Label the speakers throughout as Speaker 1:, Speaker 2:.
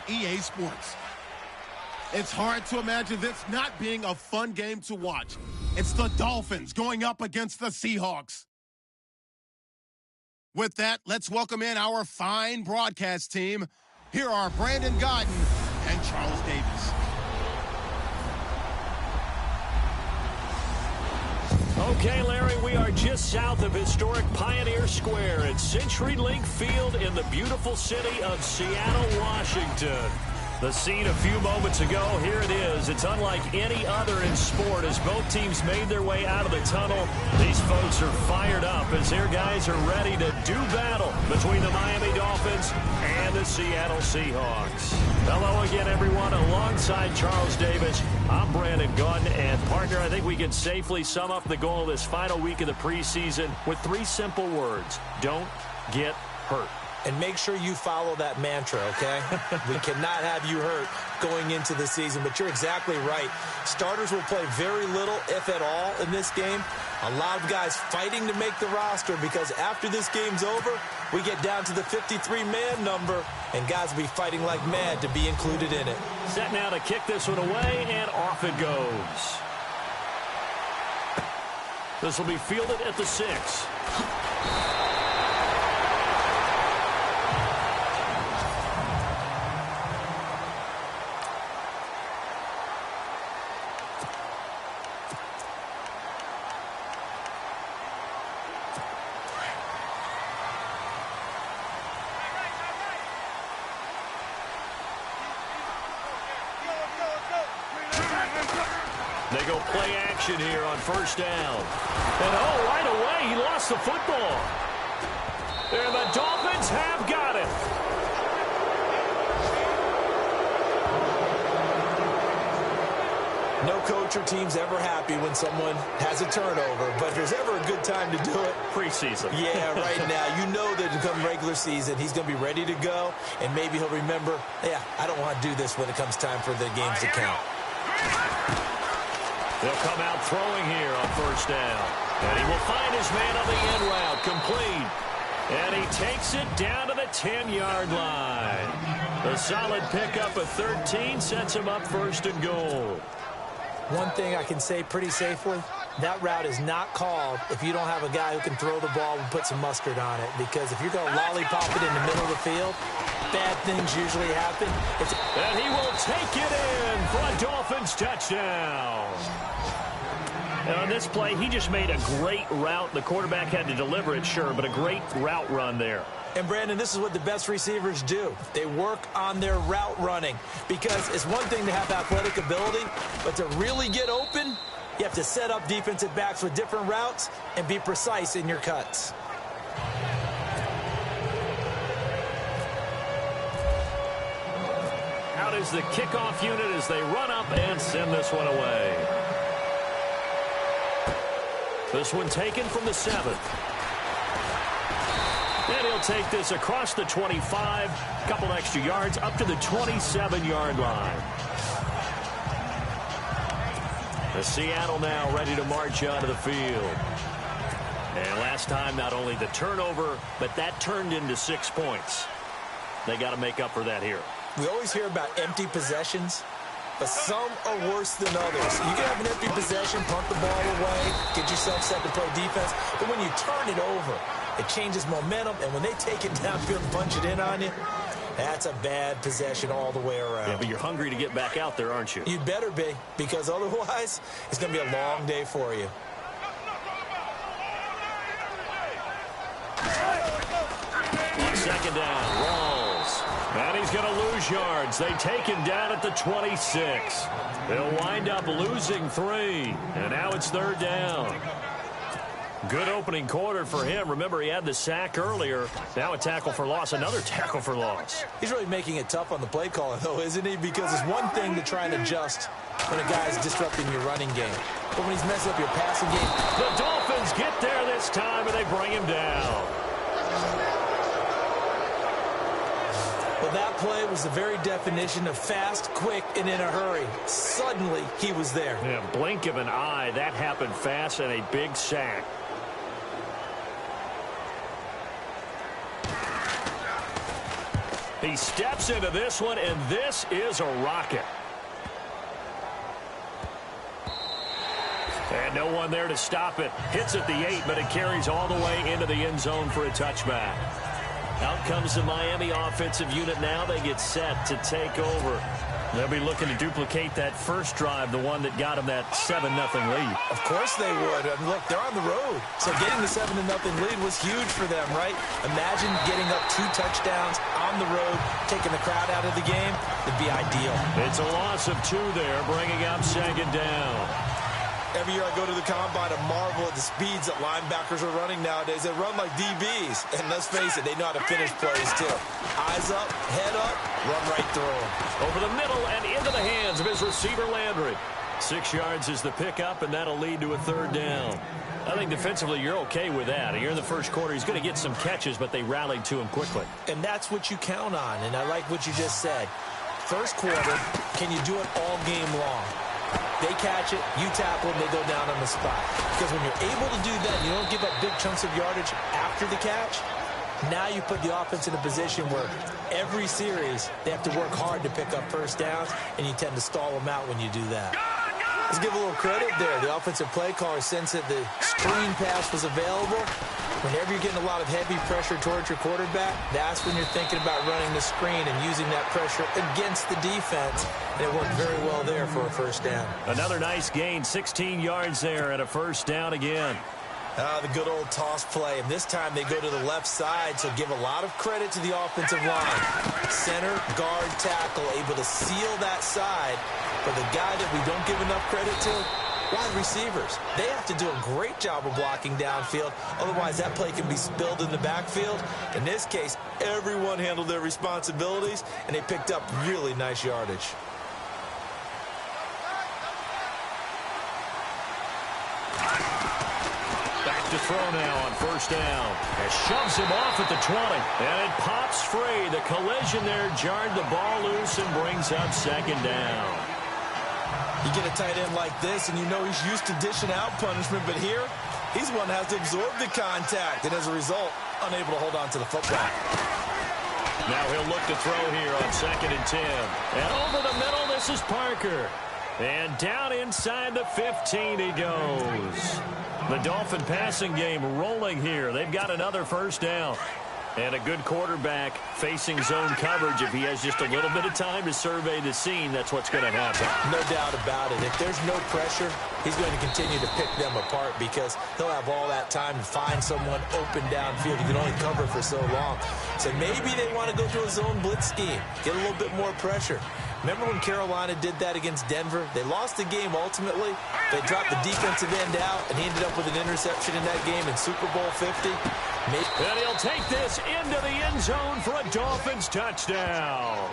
Speaker 1: EA Sports. It's hard to imagine this not being a fun game to watch. It's the Dolphins going up against the Seahawks. With that, let's welcome in our fine broadcast team. Here are Brandon Godden and Charles Davis.
Speaker 2: Okay, Larry, we are just south of historic Pioneer Square at CenturyLink Field in the beautiful city of Seattle, Washington. The scene a few moments ago, here it is. It's unlike any other in sport as both teams made their way out of the tunnel. These folks are fired up as their guys are ready to do battle between the Miami Dolphins and the Seattle Seahawks. Hello again, everyone. Alongside Charles Davis, I'm Brandon Godden. And, partner, I think we can safely sum up the goal of this final week of the preseason with 3 simple words. Don't get hurt.
Speaker 3: And make sure you follow that mantra, okay? We cannot have you hurt going into the season, but you're exactly right. Starters will play very little, if at all, in this game. A lot of guys fighting to make the roster because after this game's over, we get down to the 53-man number, and guys will be fighting like mad to be included in it.
Speaker 2: Set now to kick this one away, and off it goes. This will be fielded at the 6. They go play action here on first down. And, right away, he lost the football. And the Dolphins have got it.
Speaker 3: No coach or team's ever happy when someone has a turnover, but if there's ever a good time to do it,
Speaker 2: preseason.
Speaker 3: Yeah, right now. You know that come regular season, he's going to be ready to go, and maybe he'll remember, yeah, I don't want to do this when it comes time for the games to count.
Speaker 2: They'll come out throwing here on first down. And he will find his man on the end route, complete. And he takes it down to the 10-yard line. The solid pickup of 13 sets him up first and goal.
Speaker 3: One thing I can say pretty safely, that route is not called if you don't have a guy who can throw the ball and put some mustard on it. Because if you're going to lollipop it in the middle of the field, bad things usually happen.
Speaker 2: And he will take it in for a Dolphins touchdown. And on this play, he just made a great route. The quarterback had to deliver it, sure, but a great route run there.
Speaker 3: And, Brandon, this is what the best receivers do. They work on their route running because it's one thing to have athletic ability, but to really get open, you have to set up defensive backs with different routes and be precise in your cuts.
Speaker 2: Out is the kickoff unit as they run up and send this one away. This one taken from the 7th. And he'll take this across the 25, a couple extra yards, up to the 27-yard line. The Seattle now ready to march onto the field. And last time, not only the turnover, but that turned into 6 points. They got to make up for that here.
Speaker 3: We always hear about empty possessions, but some are worse than others. You can have an empty possession, punt the ball away, get yourself set to play defense, but when you turn it over, it changes momentum, and when they take it downfield and punch it in on you, that's a bad possession all the way around.
Speaker 2: Yeah, but you're hungry to get back out there, aren't you?
Speaker 3: You'd better be, because otherwise, it's going to be a long day for you.
Speaker 2: On second down, Rawls. And he's going to lose yards. They take him down at the 26. They'll wind up losing 3. And now it's third down. Good opening quarter for him. Remember, he had the sack earlier. Now a tackle for loss, another tackle for loss.
Speaker 3: He's really making it tough on the play caller, though, isn't he? Because it's one thing to try and adjust when a guy's disrupting your running game. But when he's messing up your passing game...
Speaker 2: The Dolphins get there this time, and they bring him down.
Speaker 3: Well, that play was the very definition of fast, quick, and in a hurry. Suddenly, he was there.
Speaker 2: Yeah, blink of an eye. That happened fast and a big sack. He steps into this one, and this is a rocket. And no one there to stop it. Hits at the 8, but it carries all the way into the end zone for a touchback. Out comes the Miami offensive unit now. They get set to take over. They'll be looking to duplicate that first drive, the one that got them that 7-0 lead.
Speaker 3: Of course they would. I mean, look, they're on the road. So getting the 7-0 lead was huge for them, right? Imagine getting up 2 touchdowns on the road, taking the crowd out of the game. It'd be ideal.
Speaker 2: It's a loss of 2 there, bringing up 2nd down.
Speaker 3: Every year I go to the combine and marvel at the speeds that linebackers are running nowadays. They run like DBs. And let's face it, they know how to finish plays too. Eyes up, head up, run right through them.
Speaker 2: Over the middle and into the hands of his receiver, Landry. 6 yards is the pickup, and that'll lead to a 3rd down. I think defensively you're okay with that. Here in the first quarter, he's going to get some catches, but they rallied to him quickly.
Speaker 3: And that's what you count on, and I like what you just said. First quarter, can you do it all game long? They catch it, you tackle, and they go down on the spot. Because when you're able to do that, you don't give up big chunks of yardage after the catch. Now you put the offense in a position where every series they have to work hard to pick up first downs, and you tend to stall them out when you do that. Let's give a little credit there. The offensive play caller sensed that the screen pass was available. Whenever you're getting a lot of heavy pressure towards your quarterback, that's when you're thinking about running the screen and using that pressure against the defense. And it worked very well there for a first down.
Speaker 2: Another nice gain, 16 yards there and a first down again.
Speaker 3: The good old toss play. And this time they go to the left side, so give a lot of credit to the offensive line. Center, guard, tackle, able to seal that side. But the guy that we don't give enough credit to, wide receivers. They have to do a great job of blocking downfield. Otherwise, that play can be spilled in the backfield. In this case, everyone handled their responsibilities, and they picked up really nice yardage.
Speaker 2: Back to throw now on first down. It shoves him off at the 20. And it pops free. The collision there jarred the ball loose and brings up 2nd down.
Speaker 3: You get a tight end like this, and you know he's used to dishing out punishment, but here, he's the one that has to absorb the contact, and as a result, unable to hold on to the football.
Speaker 2: Now he'll look to throw here on 2nd and 10. And over the middle, this is Parker. And down inside the 15 he goes. The Dolphin passing game rolling here. They've got another first down. And a good quarterback facing zone coverage. If he has just a little bit of time to survey the scene, that's what's going to happen.
Speaker 3: No doubt about it. If there's no pressure, he's going to continue to pick them apart because he'll have all that time to find someone open downfield. He can only cover for so long. So maybe they want to go to a zone blitz scheme, get a little bit more pressure. Remember when Carolina did that against Denver? They lost the game ultimately. They dropped the defensive end out, and he ended up with an interception in that game in Super Bowl 50.
Speaker 2: And he'll take this into the end zone for a Dolphins touchdown.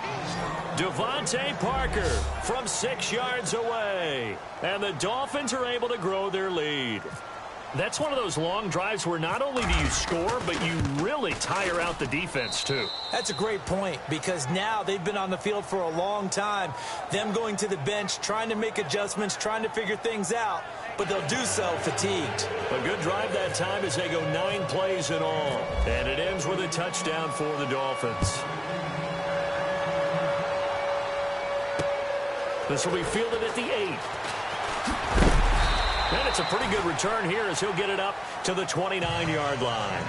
Speaker 2: Devontae Parker from 6 yards away. And the Dolphins are able to grow their lead. That's one of those long drives where not only do you score, but you really tire out the defense, too.
Speaker 3: That's a great point because now they've been on the field for a long time. Them going to the bench, trying to make adjustments, trying to figure things out, but they'll do so fatigued.
Speaker 2: A good drive that time as they go 9 plays in all. And it ends with a touchdown for the Dolphins. This will be fielded at the 8. And it's a pretty good return here as he'll get it up to the 29-yard line.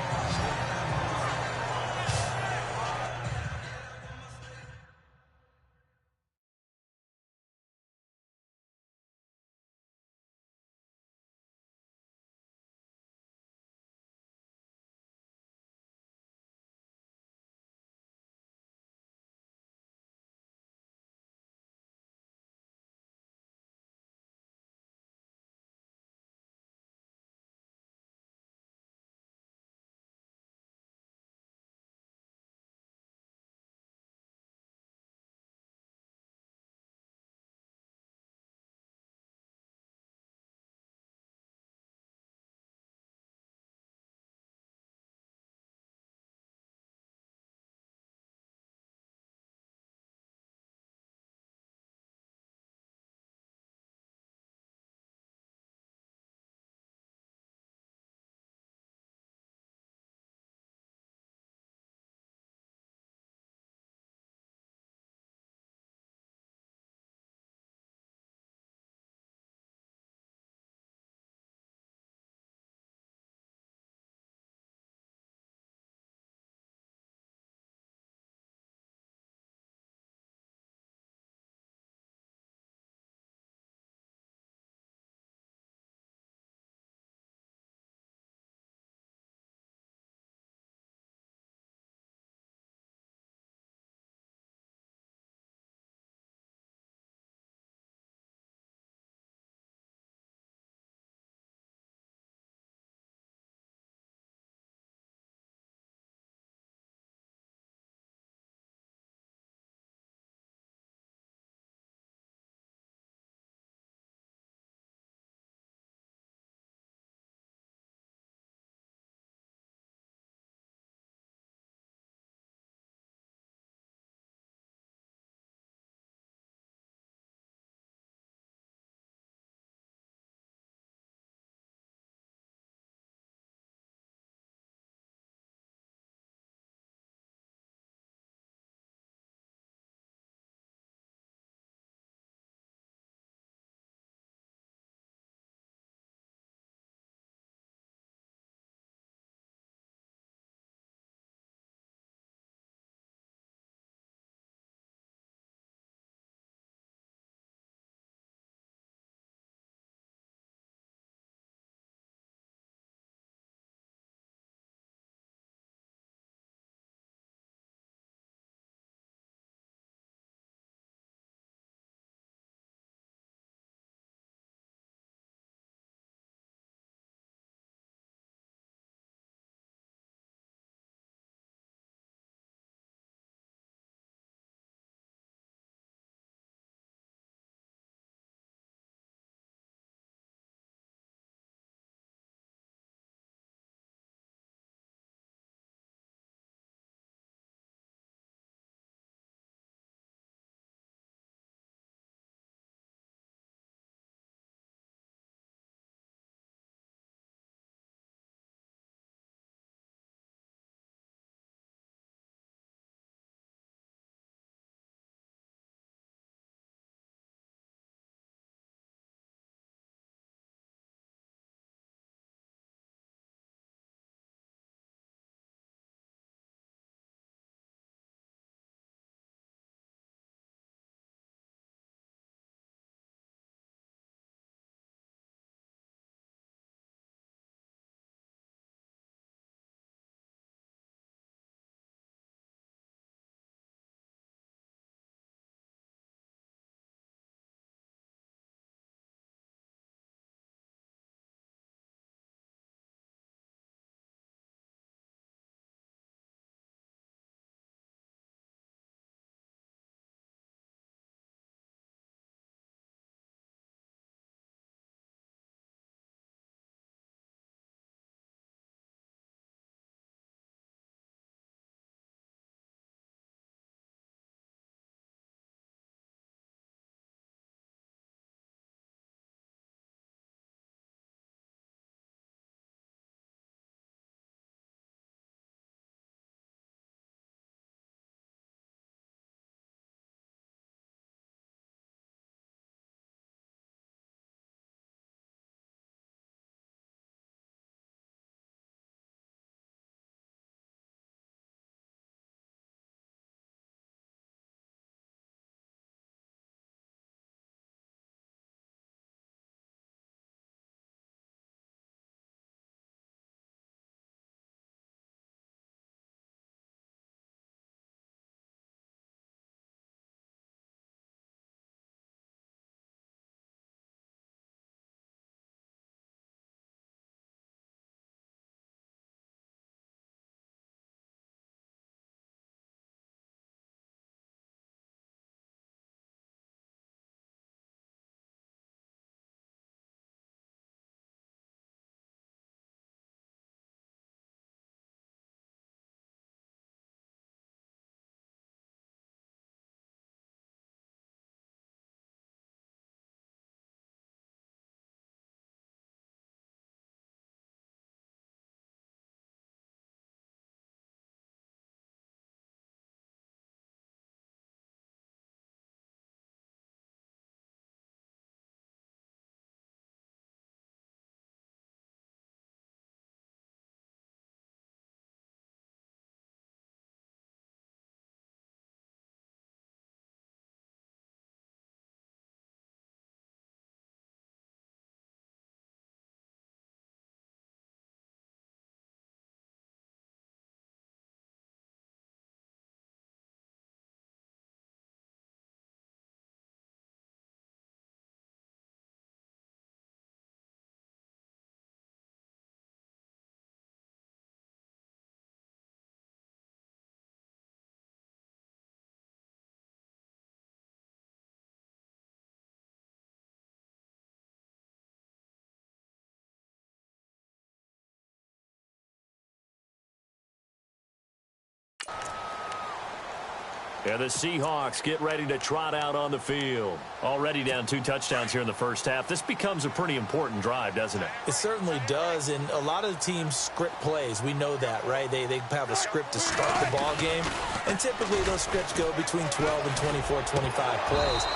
Speaker 2: And the Seahawks get ready to trot out on the field. Already down 2 touchdowns here in the first half. This becomes a pretty important drive, doesn't it?
Speaker 3: It certainly does, and a lot of the teams script plays. We know that, right? They have a script to start the ball game, and typically those scripts go between 12 and 24, 25 plays.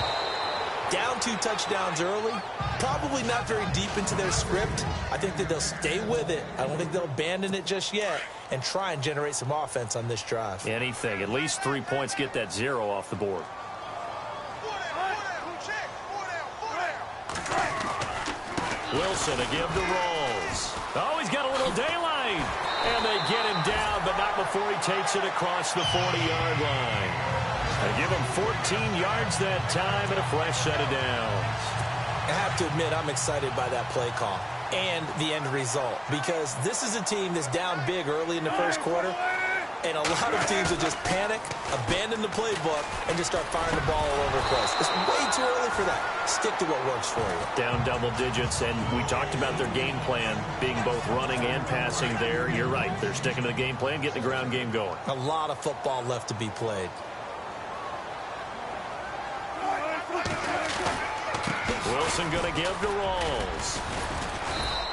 Speaker 3: Down 2 touchdowns early, probably not very deep into their script. I think that they'll stay with it. I don't think they'll abandon it just yet and try and generate some offense on this drive.
Speaker 2: Anything. At least 3 points, get that 0 off the board. Wilson to give to Rawls. Oh, he's got a little daylight. And they get him down, but not before he takes it across the 40-yard line. They give him 14 yards that time and a fresh set of downs.
Speaker 3: I have to admit, I'm excited by that play call and the end result, because this is a team that's down big early in the first quarter, and a lot of teams will just panic, abandon the playbook, and just start firing the ball all over the place. It's way too early for that. Stick to what works for you.
Speaker 2: Down double digits, and we talked about their game plan being both running and passing there. You're right. They're sticking to the game plan, getting the ground game going.
Speaker 3: A lot of football left to be played.
Speaker 2: Wilson going to give to Rawls.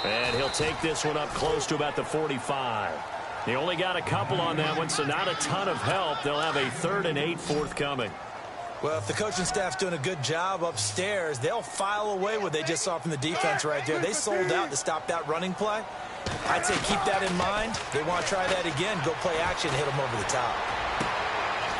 Speaker 2: And he'll take this one up close to about the 45. They only got a couple on that one, so not a ton of help. They'll have a 3rd and 8 forthcoming.
Speaker 3: Well, if the coaching staff's doing a good job upstairs, they'll file away what they just saw from the defense right there. They sold out to stop that running play. I'd say keep that in mind. They want to try that again. Go play action, hit them over the top.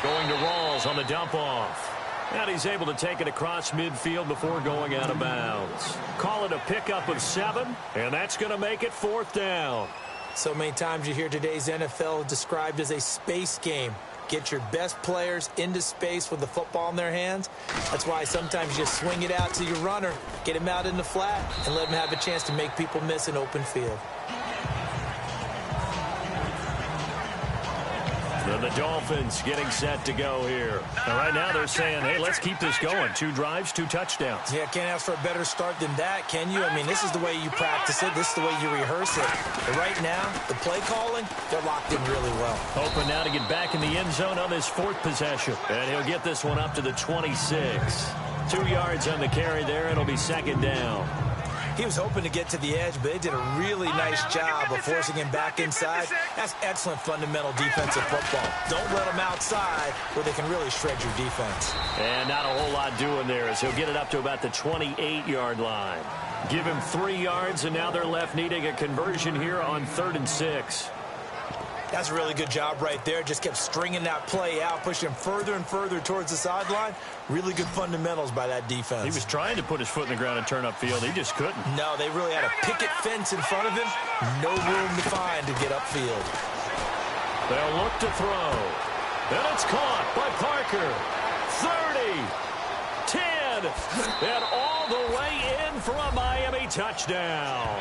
Speaker 2: Going to Rawls on the dump off. And he's able to take it across midfield before going out of bounds. Call it a pickup of 7, and that's going to make it 4th down.
Speaker 3: So many times you hear today's NFL described as a space game. Get your best players into space with the football in their hands. That's why sometimes you just swing it out to your runner, get him out in the flat, and let him have a chance to make people miss an open field.
Speaker 2: And the Dolphins getting set to go here. And right now they're saying, hey, let's keep this going. 2 drives, 2 touchdowns.
Speaker 3: Yeah, can't ask for a better start than that, can you? I mean, this is the way you practice it. This is the way you rehearse it. But right now, the play calling, they're locked in really well.
Speaker 2: Hoping now to get back in the end zone on this 4th possession. And he'll get this one up to the 26. 2 yards on the carry there. It'll be 2nd down.
Speaker 3: He was hoping to get to the edge, but they did a really nice job of forcing him back inside. That's excellent fundamental defensive football. Don't let them outside where they can really shred your defense.
Speaker 2: And not a whole lot doing there as he'll get it up to about the 28-yard line. Give him 3 yards, and now they're left needing a conversion here on 3rd and 6.
Speaker 3: That's a really good job right there. Just kept stringing that play out, pushing him further and further towards the sideline. Really good fundamentals by that defense.
Speaker 2: He was trying to put his foot in the ground and turn upfield. He just couldn't.
Speaker 3: No, they really had a picket fence in front of him. No room to find to get upfield.
Speaker 2: They'll look to throw. And it's caught by Parker. 30, 10, and all the way in for a Miami touchdown.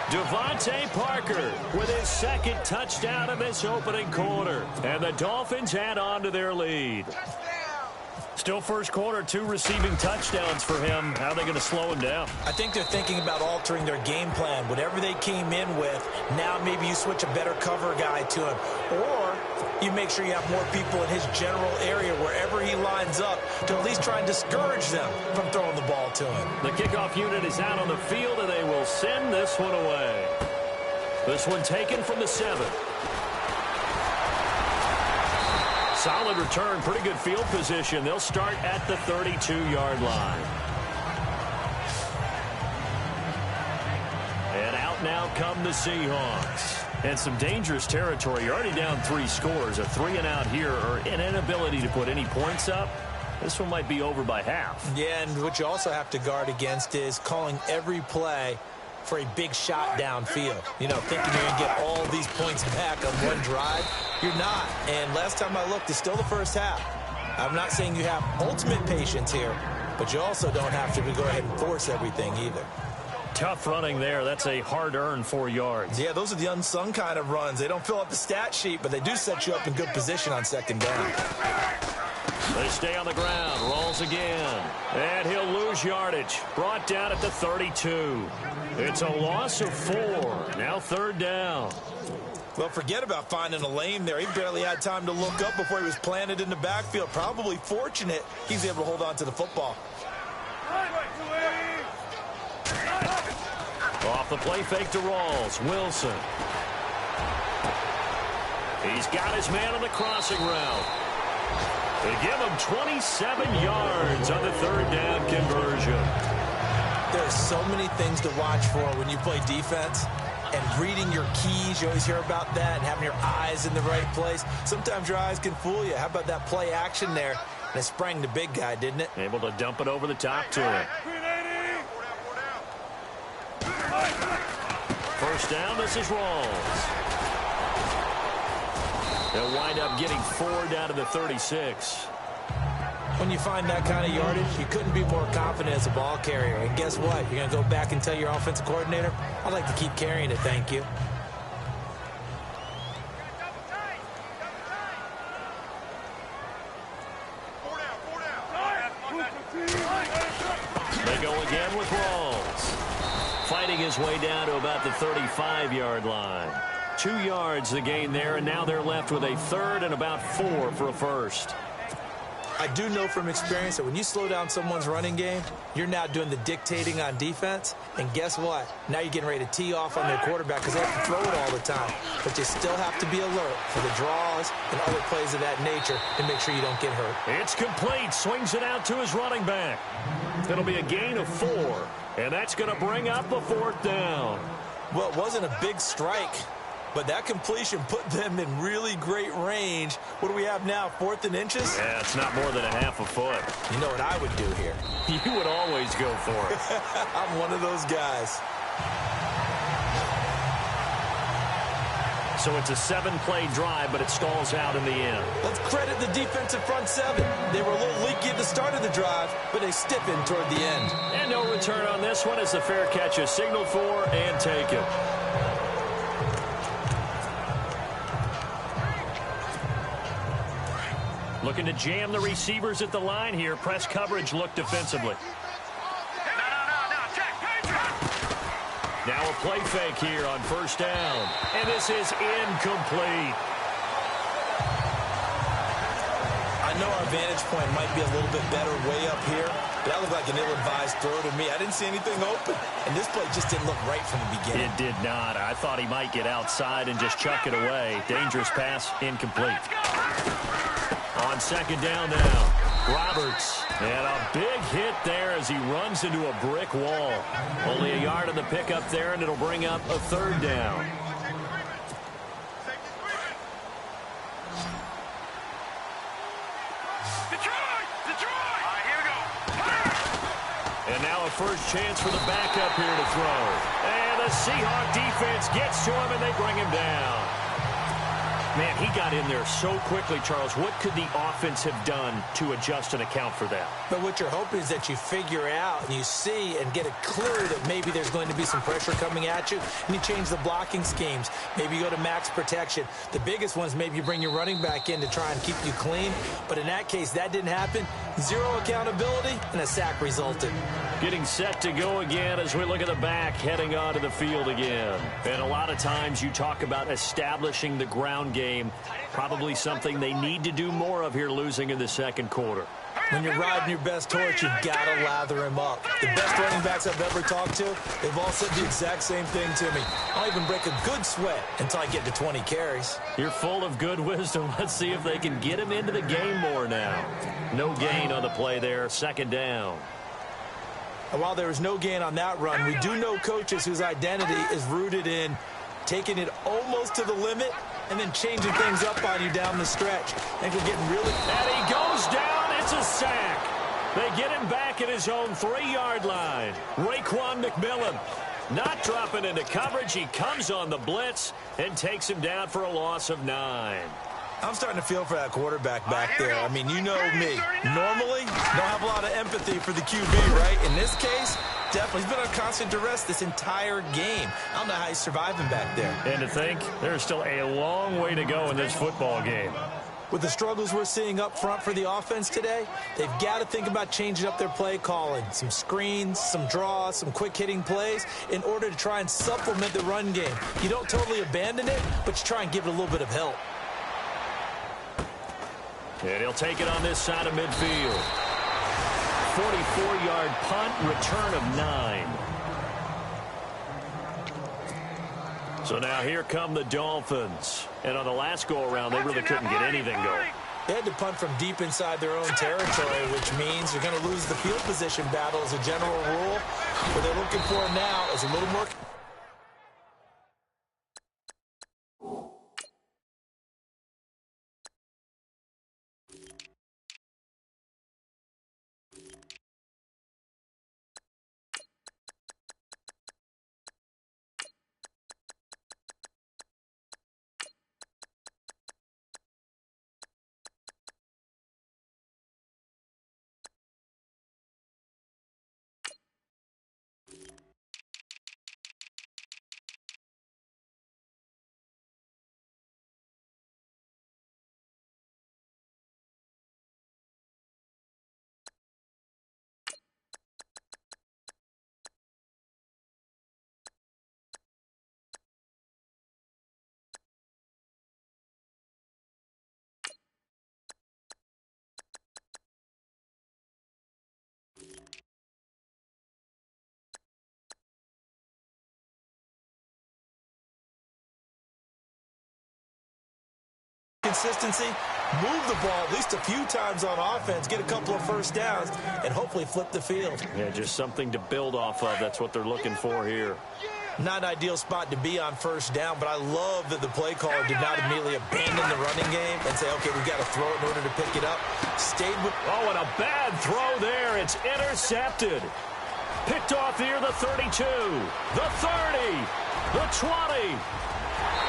Speaker 2: Devontae Parker with his 2nd touchdown of this opening quarter. And the Dolphins add on to their lead. Still first quarter, 2 receiving touchdowns for him. How are they going to slow him down?
Speaker 3: I think they're thinking about altering their game plan. Whatever they came in with, now maybe you switch a better cover guy to him. Or you make sure you have more people in his general area wherever he lines up to at least try and discourage them from throwing the ball to him.
Speaker 2: The kickoff unit is out on the field, and they will send this one away. This one taken from the 7. Solid return, pretty good field position. They'll start at the 32-yard line. And out now come the Seahawks. And some dangerous territory. You're already down 3 scores. A 3-and-out here, or an inability to put any points up. This one might be over by half.
Speaker 3: Yeah, and what you also have to guard against is calling every play for a big shot downfield. You know, thinking you're going to get all these points back on one drive. You're not. And last time I looked, it's still the first half. I'm not saying you have ultimate patience here, but you also don't have to go ahead and force everything either.
Speaker 2: Tough running there. That's a hard-earned 4 yards.
Speaker 3: Yeah, those are the unsung kind of runs. They don't fill up the stat sheet, but they do set you up in good position on 2nd down.
Speaker 2: They stay on the ground. Rolls again. And he'll lose yardage. Brought down at the 32. It's a loss of 4. Now 3rd down.
Speaker 3: Well, forget about finding a lane there. He barely had time to look up before he was planted in the backfield. Probably fortunate he's able to hold on to the football.
Speaker 2: Off the play fake to Rawls. Wilson. He's got his man on the crossing route. They give him 27 yards on the third down conversion.
Speaker 3: There's so many things to watch for when you play defense. And reading your keys, you always hear about that, and having your eyes in the right place. Sometimes your eyes can fool you. How about that play action there? And it sprang the big guy, didn't it?
Speaker 2: Able to dump it over the top to him. First down, this is Rawls. They'll wind up getting 4 down to the 36.
Speaker 3: When you find that kind of yardage, you couldn't be more confident as a ball carrier. And guess what? You're going to go back and tell your offensive coordinator, I'd like to keep carrying it, thank you.
Speaker 2: They go again with Rawls. Fighting his way down to about the 35-yard line. 2 yards the gain there, and now they're left with a third and about 4 for a first.
Speaker 3: I do know from experience that when you slow down someone's running game, you're now doing the dictating on defense. And guess what? Now you're getting ready to tee off on their quarterback because they have to throw it all the time. But you still have to be alert for the draws and other plays of that nature to make sure you don't get hurt.
Speaker 2: It's complete. Swings it out to his running back. It'll be a gain of 4. And that's going to bring up a 4th down.
Speaker 3: Well, it wasn't a big strike, but that completion put them in really great range. What do we have now, 4th and inches?
Speaker 2: Yeah, it's not more than a half a foot.
Speaker 3: You know what I would do here?
Speaker 2: You would always go for it.
Speaker 3: I'm one of those guys.
Speaker 2: So it's a 7-play drive, but it stalls out in the end.
Speaker 3: Let's credit the defensive front 7. They were a little leaky at the start of the drive, but they stiffened toward the end.
Speaker 2: And no return on this one as the fair catch is signaled for and taken. Looking to jam the receivers at the line here. Press coverage look defensively. Now a play fake here on first down. And this is incomplete.
Speaker 3: I know our vantage point might be a little bit better way up here, but that looked like an ill-advised throw to me. I didn't see anything open, and this play just didn't look right from the beginning.
Speaker 2: It did not. I thought he might get outside and just chuck it away. Dangerous pass, incomplete. On second down now, Roberts. And a big hit there as he runs into a brick wall. Only a yard on the pickup there, and it'll bring up a 3rd down. And now a first chance for the backup here to throw. And the Seahawk defense gets to him, and they bring him down. Man, he got in there so quickly, Charles. What could the offense have done to adjust and account for that?
Speaker 3: But what you're hoping is that you figure out and you see and get a clue that maybe there's going to be some pressure coming at you, and you change the blocking schemes. Maybe you go to max protection. The biggest one is maybe you bring your running back in to try and keep you clean. But in that case, that didn't happen. 0 accountability, and a sack resulted.
Speaker 2: Getting set to go again as we look at the back, heading onto the field again. And a lot of times you talk about establishing the ground game. Probably something they need to do more of here, losing in the second quarter.
Speaker 3: When you're riding your best horse, you've got to lather him up. The best running backs I've ever talked to, they've all said the exact same thing to me. I'll even break a good sweat until I get to 20 carries.
Speaker 2: You're full of good wisdom. Let's see if they can get him into the game more now. No gain on the play there, second down.
Speaker 3: And while there was no gain on that run, we do know coaches whose identity is rooted in taking it almost to the limit and then changing things up on you down the stretch. And we're getting really...
Speaker 2: And he goes down. It's a sack. They get him back at his own 3-yard line. Raekwon McMillan not dropping into coverage. He comes on the blitz and takes him down for a loss of 9.
Speaker 3: I'm starting to feel for that quarterback back there. I mean, you know me. Normally, don't have a lot of empathy for the QB, right? In this case, definitely. He's been on constant duress this entire game. I don't know how he's surviving back there.
Speaker 2: And to think, there's still a long way to go in this football game.
Speaker 3: With the struggles we're seeing up front for the offense today, they've got to think about changing up their play calling. Some screens, some draws, some quick-hitting plays in order to try and supplement the run game. You don't totally abandon it, but you try and give it a little bit of help.
Speaker 2: And he'll take it on this side of midfield. 44-yard punt, return of 9. So now here come the Dolphins. And on the last go-around, they really couldn't get anything going.
Speaker 3: They had to punt from deep inside their own territory, which means you're going to lose the field position battle as a general rule. What they're looking for now is a little more... Consistency, move the ball at least a few times on offense, get a couple of first downs, and hopefully flip the field.
Speaker 2: Yeah, just something to build off of. That's what they're looking for here.
Speaker 3: Not an ideal spot to be on first down, but I love that the play caller did not immediately abandon the running game and say, okay, we've got to throw it in order to pick it up. Stayed with...
Speaker 2: Oh, and a bad throw there. It's intercepted. Picked off here, the 32, the 30, the 20.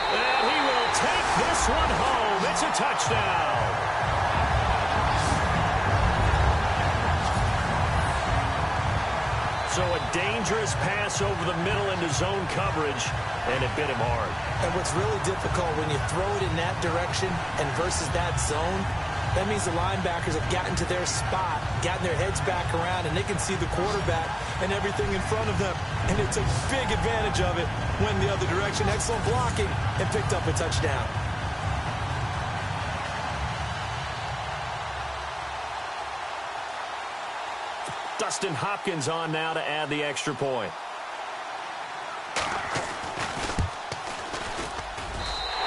Speaker 2: And he will take this one home. It's a touchdown. So a dangerous pass over the middle into zone coverage, and it bit him hard.
Speaker 3: And what's really difficult when you throw it in that direction and versus that zone, that means the linebackers have gotten to their spot, gotten their heads back around, and they can see the quarterback and everything in front of them. And they took big advantage of it, went the other direction. Excellent blocking, and picked up a touchdown.
Speaker 2: Dustin Hopkins on now to add the extra point.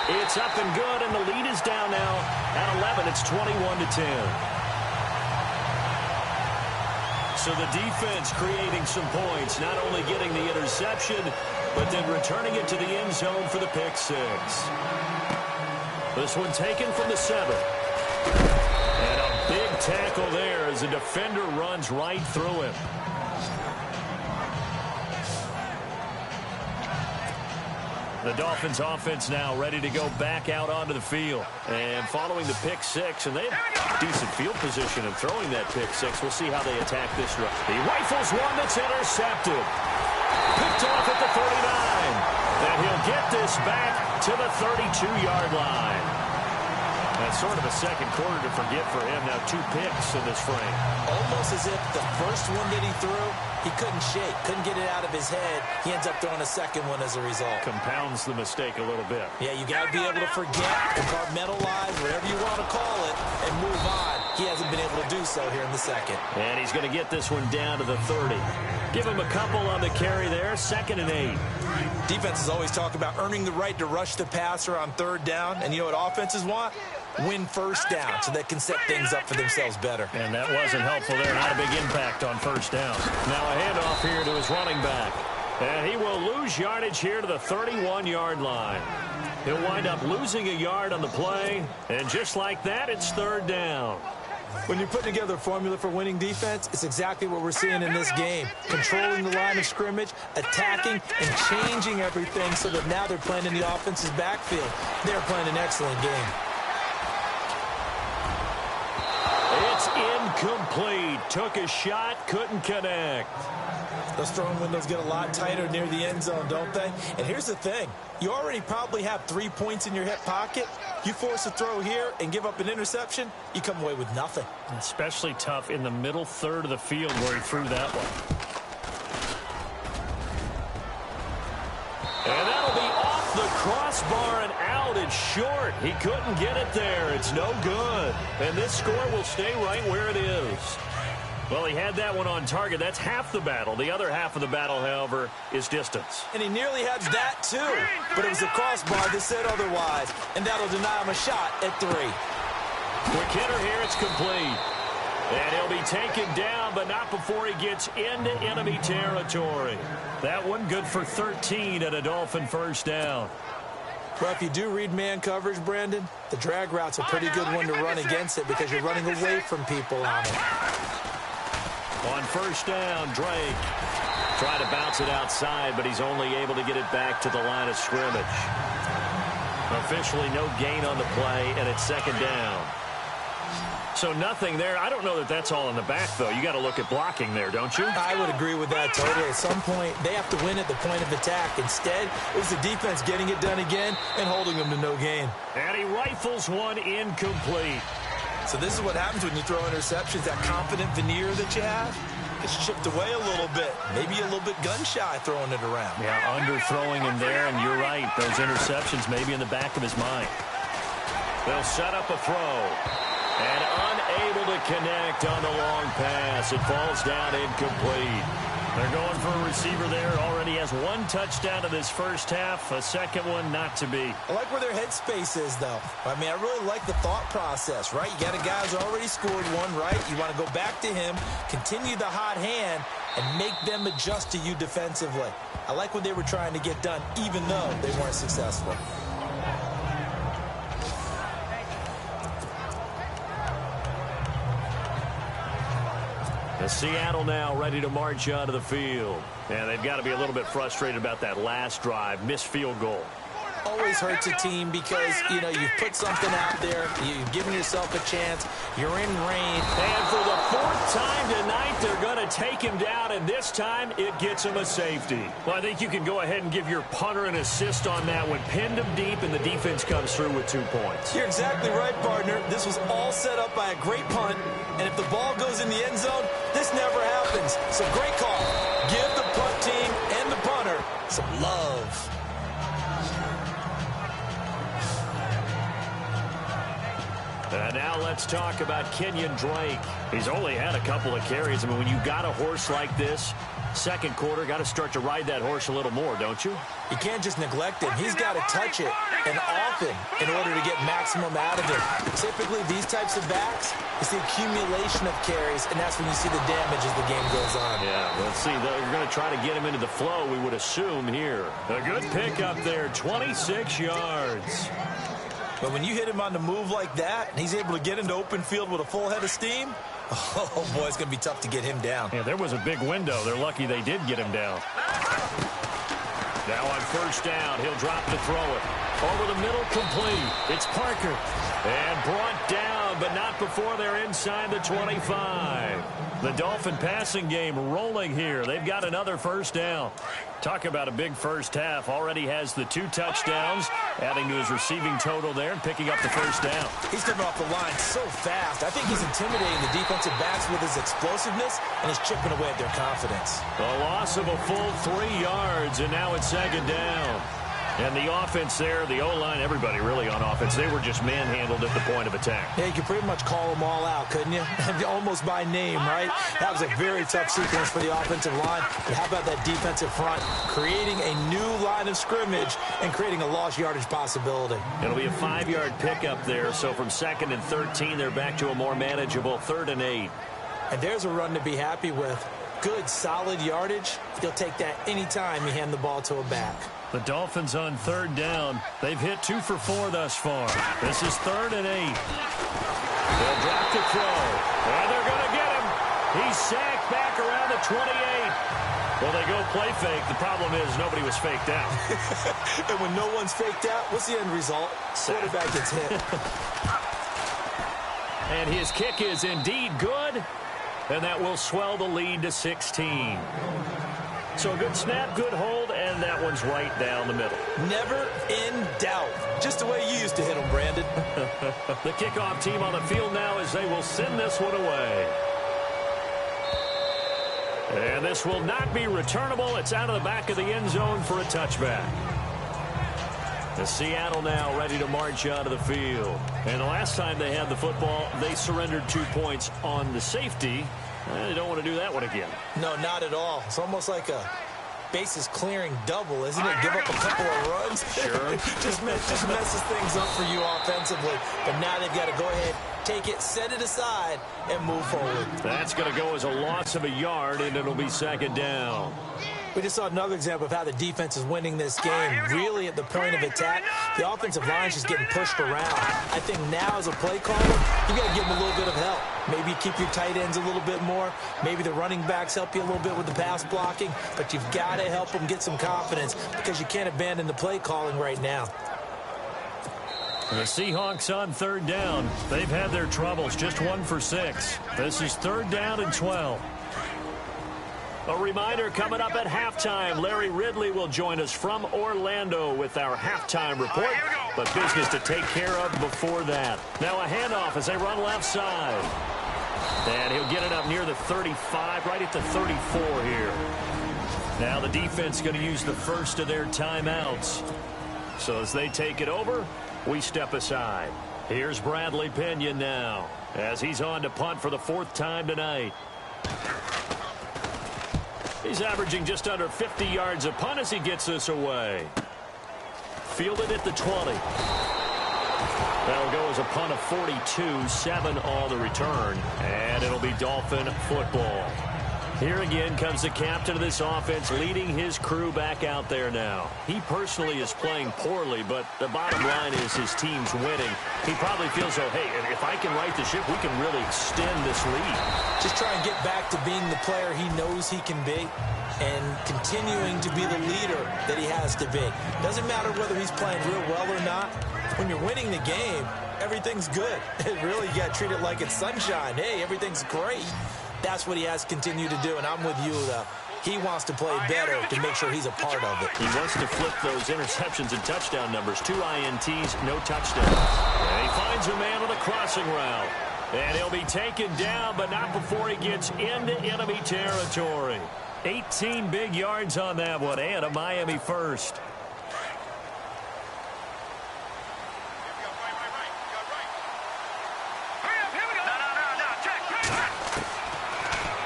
Speaker 2: It's up and good, and the lead is down now at 11. It's 21-10. So the defense creating some points, not only getting the interception, but then returning it to the end zone for the pick six. This one taken from the 7. And a big tackle there as the defender runs right through him. The Dolphins offense now ready to go back out onto the field. And following the pick six, and they have decent field position in throwing that pick six. We'll see how they attack this run. He rifles one that's intercepted. Picked off at the 39. And he'll get this back to the 32-yard line. That's sort of a second quarter to forget for him. Now 2 picks in this frame.
Speaker 3: Almost as if the first one that he threw, he couldn't shake, couldn't get it out of his head. He ends up throwing a second one as a result.
Speaker 2: Compounds the mistake a little bit.
Speaker 3: Yeah, you got to be able to forget, compartmentalize, whatever you want to call it, and move on. He hasn't been able to do so here in the second.
Speaker 2: And he's going to get this one down to the 30. Give him a couple on the carry there, 2nd and 8.
Speaker 3: Defenses always talk about earning the right to rush the passer on 3rd down, and you know what offenses want? Win first down so they can set things up for themselves better.
Speaker 2: And that wasn't helpful there. Not a big impact on first down. Now a handoff here to his running back. And he will lose yardage here to the 31-yard line. He'll wind up losing a yard on the play. And just like that, it's 3rd down.
Speaker 3: When you put together a formula for winning defense, it's exactly what we're seeing in this game. Controlling the line of scrimmage, attacking, and changing everything so that now they're playing in the offense's backfield. They're playing an excellent game.
Speaker 2: It's Incomplete. Took a shot, couldn't connect.
Speaker 3: Those throwing windows get a lot tighter near the end zone, don't they? And here's the thing. You already probably have 3 points in your hip pocket. You force a throw here and give up an interception, you come away with nothing.
Speaker 2: Especially tough in the middle third of the field where he threw that one. And that'll be off the crossbar and out. It's short. He couldn't get it there. It's no good. And this score will stay right where it is. Well, he had that one on target. That's half the battle. The other half of the battle, however, is distance.
Speaker 3: And he nearly had that, too. But it was the crossbar that said otherwise. And that'll deny him a shot at 3.
Speaker 2: Quick hitter here. It's complete. And he'll be taken down, but not before he gets into enemy territory. That one good for 13 at a Dolphin first down.
Speaker 3: Well, if you do read man coverage, Brandon, the drag route's a pretty good one to run against it because you're running away from people on it.
Speaker 2: On first down, Drake tried to bounce it outside, but he's only able to get it back to the line of scrimmage. Officially no gain on the play, and it's second down. So nothing there. I don't know that that's all in the back, though. You got to look at blocking there, don't you?
Speaker 3: I would agree with that totally. At some point, they have to win at the point of attack. Instead, it was the defense getting it done again and holding them to no gain.
Speaker 2: And he rifles one incomplete.
Speaker 3: So this is what happens when you throw interceptions. That confident veneer that you have gets chipped away a little bit. Maybe a little bit gun-shy throwing it around.
Speaker 2: Yeah, underthrowing him there, and you're right. Those interceptions maybe in the back of his mind. They'll set up a throw. And unable to connect on the long pass. It falls down incomplete. They're going for a receiver there. Already has 1 touchdown in this first half. A second one not to be.
Speaker 3: I like where their headspace is, though. I mean, I really like the thought process, right? You got a guy who's already scored one, right? You want to go back to him, continue the hot hand, and make them adjust to you defensively. I like what they were trying to get done, even though they weren't successful.
Speaker 2: Seattle now ready to march onto the field. And they've got to be a little bit frustrated about that last drive. Missed field goal.
Speaker 3: Always hurts a team because, you know, you've put something out there. You've given yourself a chance. You're in range.
Speaker 2: And for the 4th time tonight, they're going to take him down. And this time, it gets him a safety. Well, I think you can go ahead and give your punter an assist on that one. Pinned him deep, and the defense comes through with 2 points.
Speaker 3: You're exactly right, partner. This was all set up by a great punt. And if the ball goes in the end zone, this never happens. So great call. Give the punt team and the punter some love.
Speaker 2: And now let's talk about Kenyon Drake. He's only had a couple of carries. I mean, when you got a horse like this, second quarter, got to start to ride that horse a little more, don't you?
Speaker 3: You can't just neglect him. He's got to touch it, and often, in order to get maximum out of it. Typically, these types of backs, it's the accumulation of carries, and that's when you see the damage as the game goes on.
Speaker 2: Yeah, let's see. They're going to try to get him into the flow, we would assume here. A good pick up there, 26 yards.
Speaker 3: But when you hit him on the move like that, and he's able to get into open field with a full head of steam, oh, boy, it's going to be tough to get him down.
Speaker 2: Yeah, there was a big window. They're lucky they did get him down. Now on first down, he'll drop to throw it. Over the middle, complete. It's Parker. And brought down, but not before they're inside the 25. The Dolphin passing game rolling here. They've got another first down. Talk about a big first half. Already has the 2 touchdowns, adding to his receiving total there and picking up the first down.
Speaker 3: He's coming off the line so fast. I think he's intimidating the defensive backs with his explosiveness, and he's chipping away at their confidence.
Speaker 2: A loss of a full 3 yards, and now it's second down. And the offense there, the O-line, everybody really on offense, they were just manhandled at the point of attack.
Speaker 3: Yeah, you could pretty much call them all out, couldn't you? Almost by name, right? That was a very tough sequence for the offensive line. But how about that defensive front creating a new line of scrimmage and creating a lost yardage possibility?
Speaker 2: It'll be a 5-yard pickup there, so from 2nd and 13, they're back to a more manageable 3rd and 8.
Speaker 3: And there's a run to be happy with. Good, solid yardage. You'll take that anytime you hand the ball to a back.
Speaker 2: The Dolphins on 3rd down. They've hit 2 for 4 thus far. This is 3rd and 8. They'll drop to throw. And they're going to get him. He's sacked back around the 28. Well, they go play fake. The problem is nobody was faked out.
Speaker 3: And when no one's faked out, what's the end result? Quarterback gets hit.
Speaker 2: And his kick is indeed good, and that will swell the lead to 16. So good snap, good hold, and that one's right down the middle.
Speaker 3: Never in doubt. Just the way you used to hit them, Brandon.
Speaker 2: The kickoff team on the field now as they will send this one away. And this will not be returnable. It's out of the back of the end zone for a touchback. The Seattle now ready to march out of the field. And the last time they had the football, they surrendered 2 points on the safety. They don't want to do that one again.
Speaker 3: No, not at all. It's almost like a bases clearing double, isn't it? Give up a couple of runs.
Speaker 2: Sure.
Speaker 3: just messes things up for you offensively. But now they've got to go ahead, take it, set it aside, and move forward.
Speaker 2: That's going to go as a loss of a yard, and it'll be second down.
Speaker 3: We just saw another example of how the defense is winning this game. Really at the point of attack, the offensive line is just getting pushed around. I think now as a play caller, you got to give them a little bit of help. Maybe keep your tight ends a little bit more. Maybe the running backs help you a little bit with the pass blocking. But you've got to help them get some confidence because you can't abandon the play calling right now.
Speaker 2: The Seahawks on third down. They've had their troubles, just 1 for 6. This is third down and 12. A reminder coming up at halftime. Larry Ridley will join us from Orlando with our halftime report. But business to take care of before that. Now a handoff as they run left side. And he'll get it up near the 35, right at the 34 here. Now the defense going to use the first of their timeouts. So as they take it over, we step aside. Here's Bradley Pinion now as he's on to punt for the 4th time tonight. He's averaging just under 50 yards a punt as he gets this away. Fielded at the 20. That'll go as a punt of 42, 7 on the return, and it'll be Dolphin football. Here again comes the captain of this offense leading his crew back out there now. He personally is playing poorly, but the bottom line is his team's winning. He probably feels, oh, hey, if I can right the ship, we can really extend this lead.
Speaker 3: Just try and get back to being the player he knows he can be and continuing to be the leader that he has to be. Doesn't matter whether he's playing real well or not. When you're winning the game, everything's good. Really, you got to treat it like it's sunshine. Hey, everything's great. That's what he has to continue to do, and I'm with you. He wants to play better to make sure he's a part of it.
Speaker 2: He wants to flip those interceptions and touchdown numbers. 2 INTs, no touchdowns. And he finds a man on the crossing route. And he'll be taken down, but not before he gets into enemy territory. 18 big yards on that one, and a Miami first.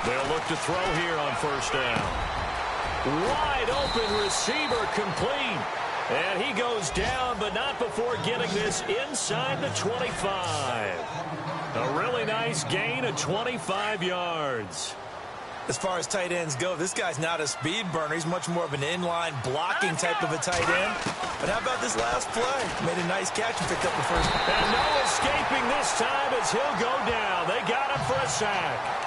Speaker 2: They'll look to throw here on first down. Wide open receiver complete. And he goes down, but not before getting this inside the 25. A really nice gain of 25 yards.
Speaker 3: As far as tight ends go, this guy's not a speed burner. He's much more of an inline blocking type of a tight end. But how about this last play? Made a nice catch and picked up the first.
Speaker 2: And no escaping this time as he'll go down. They got him for a sack.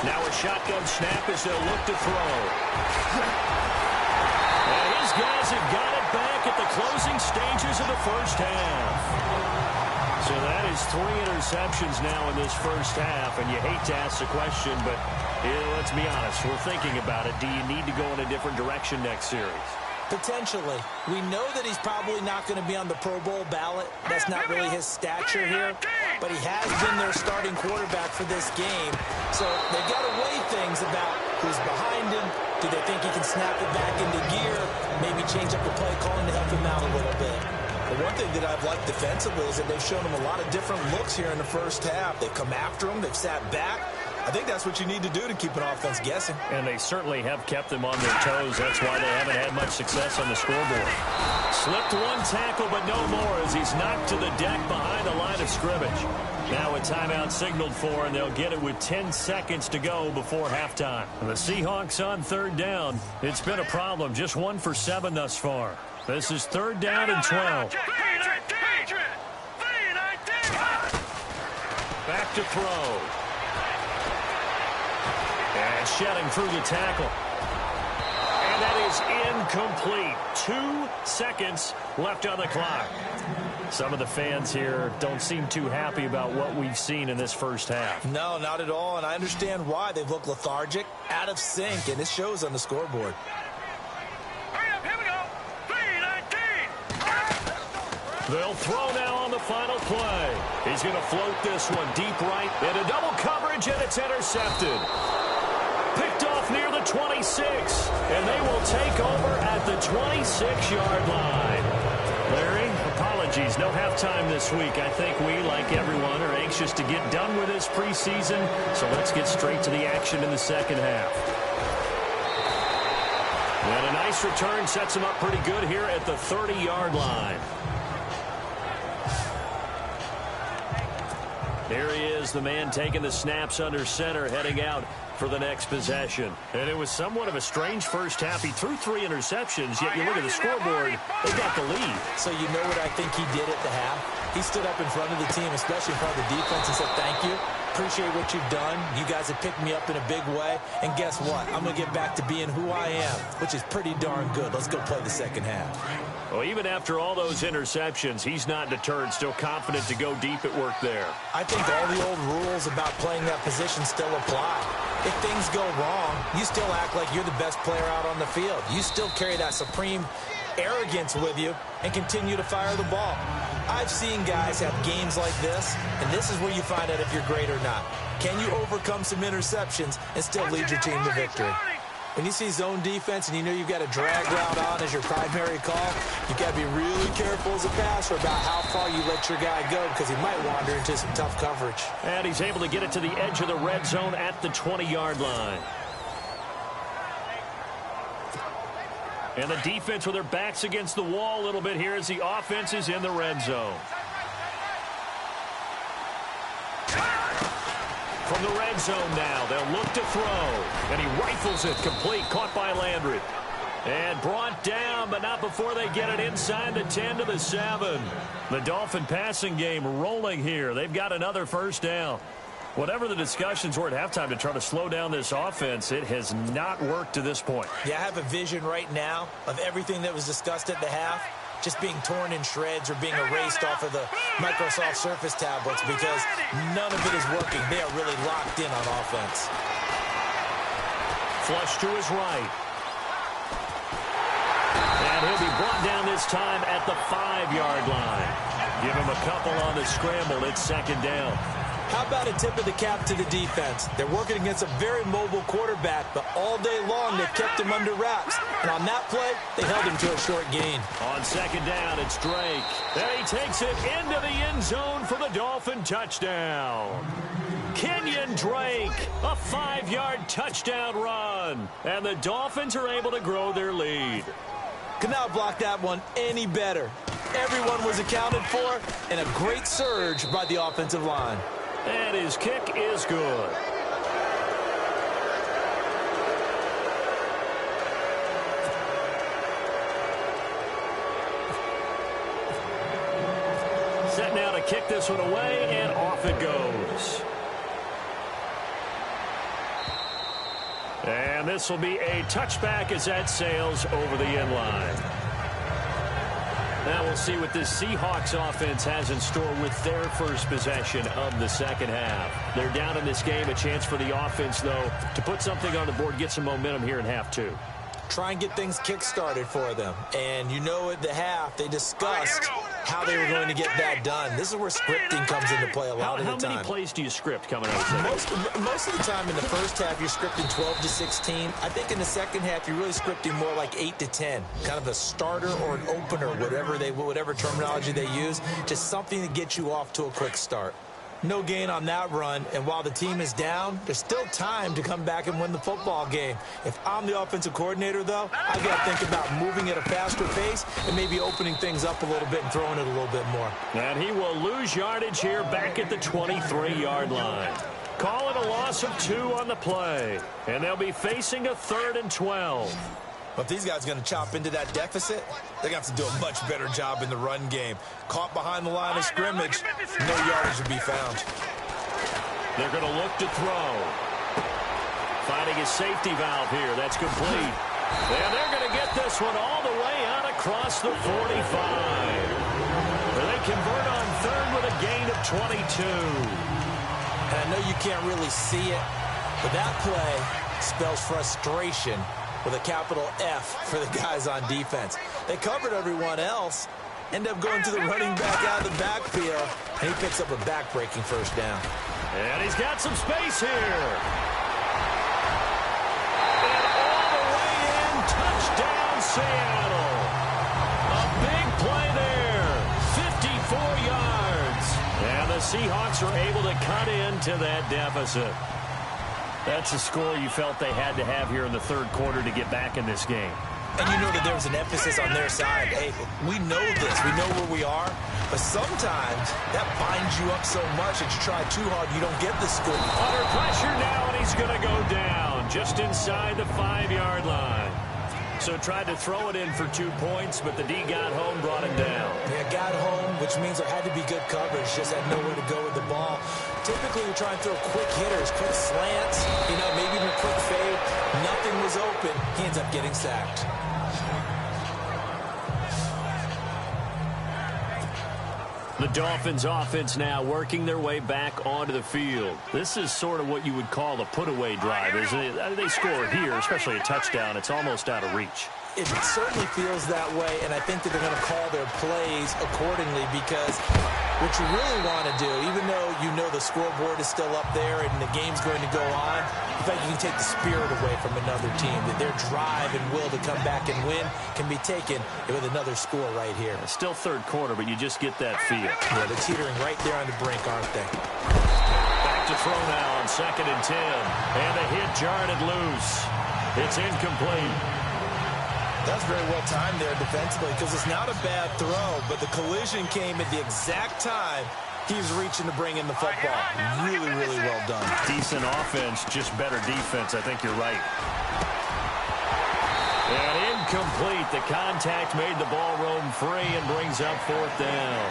Speaker 2: Now a shotgun snap as they'll look to throw. And his guys have got it back at the closing stages of the first half. So that is 3 interceptions now in this first half. And you hate to ask the question, but let's be honest. We're thinking about it. Do you need to go in a different direction next series?
Speaker 3: Potentially. We know that he's probably not going to be on the Pro Bowl ballot. That's not really his stature here. But he has been their starting quarterback for this game. So they've got to weigh things about who's behind him. Do they think he can snap it back into gear? Maybe change up the play calling to help him out a little bit. The one thing that I've liked defensively is that they've shown him a lot of different looks here in the first half. They've come after him. They've sat back. I think that's what you need to do to keep an offense guessing.
Speaker 2: And they certainly have kept them on their toes. That's why they haven't had much success on the scoreboard. Slipped one tackle, but no more as he's knocked to the deck behind the line of scrimmage. Now a timeout signaled for, and they'll get it with 10 seconds to go before halftime. And the Seahawks on third down. It's been a problem. Just 1 for 7 thus far. This is third down and 12. Back to throw. And shedding through the tackle. is incomplete. 2 seconds left on the clock. Some of the fans here don't seem too happy about what we've seen in this first half.
Speaker 3: No, not at all, and I understand why. They look lethargic, out of sync, and it shows on the scoreboard.
Speaker 2: Here we go. 3-19. They'll throw now on the final play. He's going to float this one deep right into double coverage, and it's intercepted. Picked off near the 26, and they will take over at the 26-yard line. Larry, apologies, no halftime this week. I think we, like everyone, are anxious to get done with this preseason, so let's get straight to the action in the second half. And a nice return sets him up pretty good here at the 30-yard line. Here he is, the man taking the snaps under center, heading out for the next possession. And it was somewhat of a strange first half. He threw 3 interceptions, yet you look at the scoreboard, they got the lead.
Speaker 3: So you know what I think he did at the half? He stood up in front of the team, especially in front of the defense, and said, thank you. Appreciate what you've done. You guys have picked me up in a big way. And guess what? I'm going to get back to being who I am, which is pretty darn good. Let's go play the second half.
Speaker 2: Well, even after all those interceptions, he's not deterred, still confident to go deep at work there.
Speaker 3: I think all the old rules about playing that position still apply. If things go wrong, you still act like you're the best player out on the field. You still carry that supreme arrogance with you and continue to fire the ball. I've seen guys have games like this, and this is where you find out if you're great or not. Can you overcome some interceptions and still lead your team to victory? When you see zone defense and you know you've got a drag route on as your primary call, you've got to be really careful as a passer about how far you let your guy go because he might wander into some tough coverage.
Speaker 2: And he's able to get it to the edge of the red zone at the 20-yard line. And the defense with their backs against the wall a little bit here as the offense is in the red zone. From the red zone now, they'll look to throw. And he rifles it complete, caught by Landry. And brought down, but not before they get it inside the 10 to the 7. The Dolphin passing game rolling here. They've got another first down. Whatever the discussions were at halftime to try to slow down this offense, it has not worked to this point.
Speaker 3: Yeah, I have a vision right now of everything that was discussed at the half just being torn in shreds or being erased off of the Microsoft Surface tablets because none of it is working. They are really locked in on offense.
Speaker 2: Flush to his right. And he'll be brought down this time at the 5-yard line. Give him a couple on the scramble. It's second down.
Speaker 3: How about a tip of the cap to the defense? They're working against a very mobile quarterback, but all day long they kept him under wraps. And on that play, they held him to a short gain.
Speaker 2: On second down, it's Drake. And he takes it into the end zone for the Dolphin touchdown. Kenyon Drake, a 5-yard touchdown run. And the Dolphins are able to grow their lead.
Speaker 3: Could not block that one any better. Everyone was accounted for, and a great surge by the offensive line.
Speaker 2: And his kick is good. Set now to kick this one away, and off it goes. And this will be a touchback as that sails over the end line. Now we'll see what this Seahawks offense has in store with their first possession of the second half. They're down in this game. A chance for the offense, though, to put something on the board, get some momentum here in half two.
Speaker 3: Try and get things kick-started for them. And you know at the half, they discussed how they were going to get that done. This is where scripting comes into play a lot of the time.
Speaker 2: How many plays do you script coming out of the second?
Speaker 3: Most of the time in the first half, you're scripting 12 to 16. I think in the second half, you're really scripting more like 8 to 10. Kind of a starter or an opener, whatever terminology they use. Just something to get you off to a quick start. No gain on that run, and while the team is down, there's still time to come back and win the football game. If I'm the offensive coordinator, though, I got to think about moving at a faster pace and maybe opening things up a little bit and throwing it a little bit more.
Speaker 2: And he will lose yardage here back at the 23-yard line. Call it a loss of 2 on the play, and they'll be facing a 3rd and 12.
Speaker 3: But if these guys are going to chop into that deficit, they're going to have to do a much better job in the run game. Caught behind the line of scrimmage, no yardage to be found.
Speaker 2: They're going to look to throw. Finding his safety valve here. That's complete. And they're going to get this one all the way out across the 45. They convert on third with a gain of 22.
Speaker 3: And I know you can't really see it, but that play spells frustration with a capital F for the guys on defense. They covered everyone else, end up going to the running back out of the backfield, and he picks up a back-breaking first down.
Speaker 2: And he's got some space here. And all the way in, touchdown Seattle. A big play there, 54 yards. And the Seahawks are able to cut into that deficit. That's a score you felt they had to have here in the third quarter to get back in this game.
Speaker 3: And you know that there was an emphasis on their side. Hey, we know this. We know where we are. But sometimes that binds you up so much that you try too hard, you don't get the score.
Speaker 2: Under pressure now, and he's going to go down just inside the 5-yard line. So tried to throw it in for 2 points, but the D got home, brought him down.
Speaker 3: Yeah, got home, which means there had to be good coverage. Just had nowhere to go with the ball. Typically, you're trying to throw quick hitters, quick slants, maybe even a quick fade. Nothing was open. He ends up getting sacked.
Speaker 2: The Dolphins offense now working their way back onto the field. This is sort of what you would call a put-away drive. As they score here, especially a touchdown, it's almost out of reach.
Speaker 3: It certainly feels that way, and I think that they're going to call their plays accordingly because what you really want to do, even though you know the scoreboard is still up there and the game's going to go on, in fact, you can take the spirit away from another team, that their drive and will to come back and win can be taken with another score right here.
Speaker 2: It's still third quarter, but you just get that feel.
Speaker 3: Yeah, they're teetering right there on the brink, aren't they?
Speaker 2: Back to throw now on 2nd and 10. And the hit jarred it loose. It's incomplete.
Speaker 3: That's very well timed there defensively because it's not a bad throw, but the collision came at the exact time he was reaching to bring in the football. Really, really well done.
Speaker 2: Decent offense, just better defense. I think you're right. And incomplete. The contact made the ball roam free and brings up 4th down.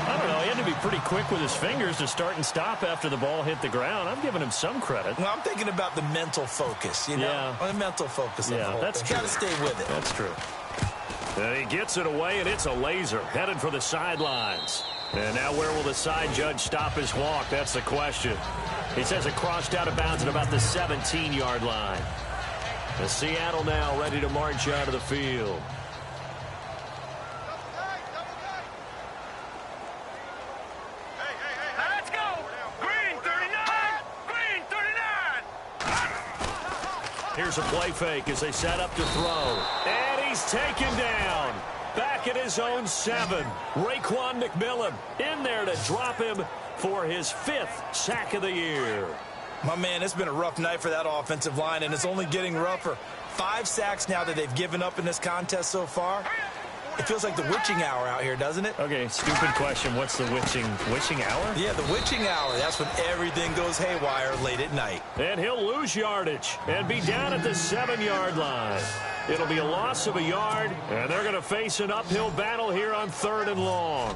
Speaker 2: I don't know. He had to be pretty quick with his fingers to start and stop after the ball hit the ground. I'm giving him some credit.
Speaker 3: Well, I'm thinking about the mental focus,
Speaker 2: Yeah.
Speaker 3: The mental focus.
Speaker 2: Yeah, that's true.
Speaker 3: Got to stay with it.
Speaker 2: That's true. And he gets it away, and it's a laser headed for the sidelines. And now where will the side judge stop his walk? That's the question. He says it crossed out of bounds at about the 17-yard line. The Seattle now ready to march out of the field.
Speaker 4: Let's go! Green 39! Green 39!
Speaker 2: Here's a play fake as they set up to throw. And he's taken down. Back at his own 7. Raekwon McMillan in there to drop him for his 5th sack of the year.
Speaker 3: My man, it's been a rough night for that offensive line, and it's only getting rougher. 5 sacks now that they've given up in this contest so far. It feels like the witching hour out here, doesn't it?
Speaker 2: Okay, stupid question. What's the witching hour?
Speaker 3: Yeah, the witching hour. That's when everything goes haywire late at night.
Speaker 2: And he'll lose yardage and be down at the 7-yard line. It'll be a loss of a yard, and they're going to face an uphill battle here on 3rd and long.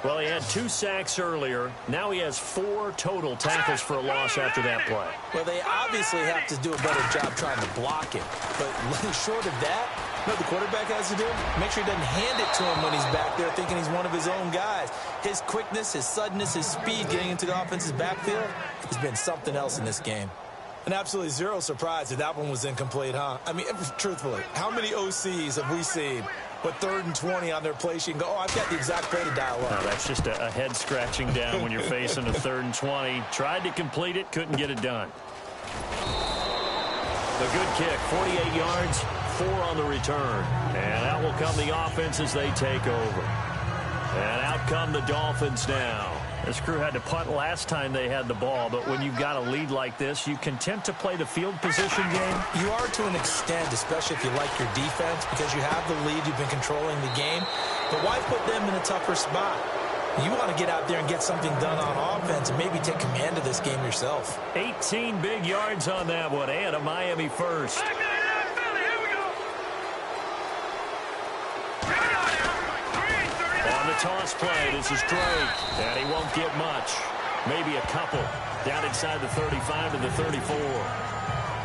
Speaker 2: Well, he had 2 sacks earlier. Now he has 4 total tackles for a loss after that play.
Speaker 3: Well, they obviously have to do a better job trying to block it. But short of that, you know what the quarterback has to do? Make sure he doesn't hand it to him when he's back there thinking he's one of his own guys. His quickness, his suddenness, his speed getting into the offense's backfield has been something else in this game. And absolutely zero surprise that one was incomplete, huh? I mean, truthfully, how many OCs have we seen with 3rd and 20 on their play sheet and go, oh, I've got the exact play to dial up?
Speaker 2: No, that's just a head scratching down when you're facing a 3rd and 20. Tried to complete it, couldn't get it done. A good kick, 48 yards, 4 on the return. And out will come the offense as they take over. And out come the Dolphins now. This crew had to punt last time they had the ball, but when you've got a lead like this, you content to play the field position game?
Speaker 3: You are to an extent, especially if you like your defense, because you have the lead, you've been controlling the game. But why put them in a tougher spot? You want to get out there and get something done on offense and maybe take command of this game yourself.
Speaker 2: 18 big yards on that one, and a Miami first. On the toss play, this is Drake, and he won't get much. Maybe a couple. Down inside the 35 to the 34.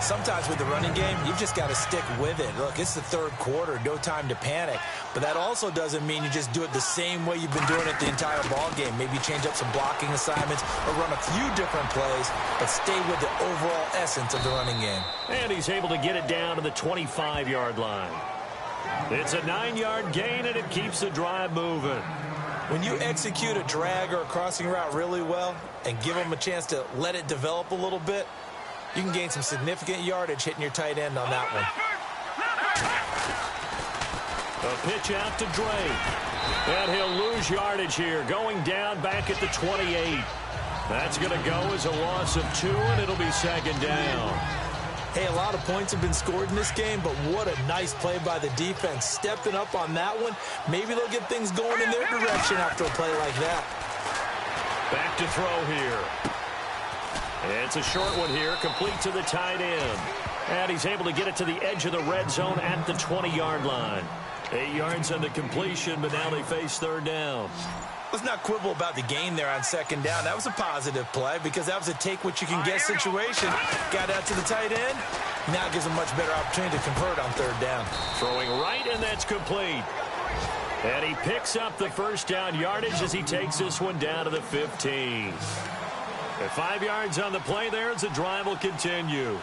Speaker 3: Sometimes with the running game, you've just got to stick with it. Look, it's the third quarter, no time to panic. But that also doesn't mean you just do it the same way you've been doing it the entire ball game. Maybe change up some blocking assignments or run a few different plays, but stay with the overall essence of the running game.
Speaker 2: And he's able to get it down to the 25-yard line. It's a 9-yard gain, and it keeps the drive moving.
Speaker 3: When you execute a drag or a crossing route really well and give them a chance to let it develop a little bit, you can gain some significant yardage hitting your tight end on that one.
Speaker 2: A pitch out to Drake. And he'll lose yardage here, going down back at the 28. That's going to go as a loss of 2, and it'll be second down.
Speaker 3: Hey, a lot of points have been scored in this game, but what a nice play by the defense. Stepping up on that one, maybe they'll get things going in their direction after a play like that.
Speaker 2: Back to throw here. It's a short one here, complete to the tight end. And he's able to get it to the edge of the red zone at the 20-yard line. 8 yards on the completion, but now they face third down.
Speaker 3: Let's not quibble about the gain there on second down. That was a positive play because that was a take-what-you-can-get situation. Got out to the tight end. Now gives them much better opportunity to convert on third down.
Speaker 2: Throwing right, and that's complete. And he picks up the first down yardage as he takes this one down to the 15. At 5 yards on the play there as the drive will continue.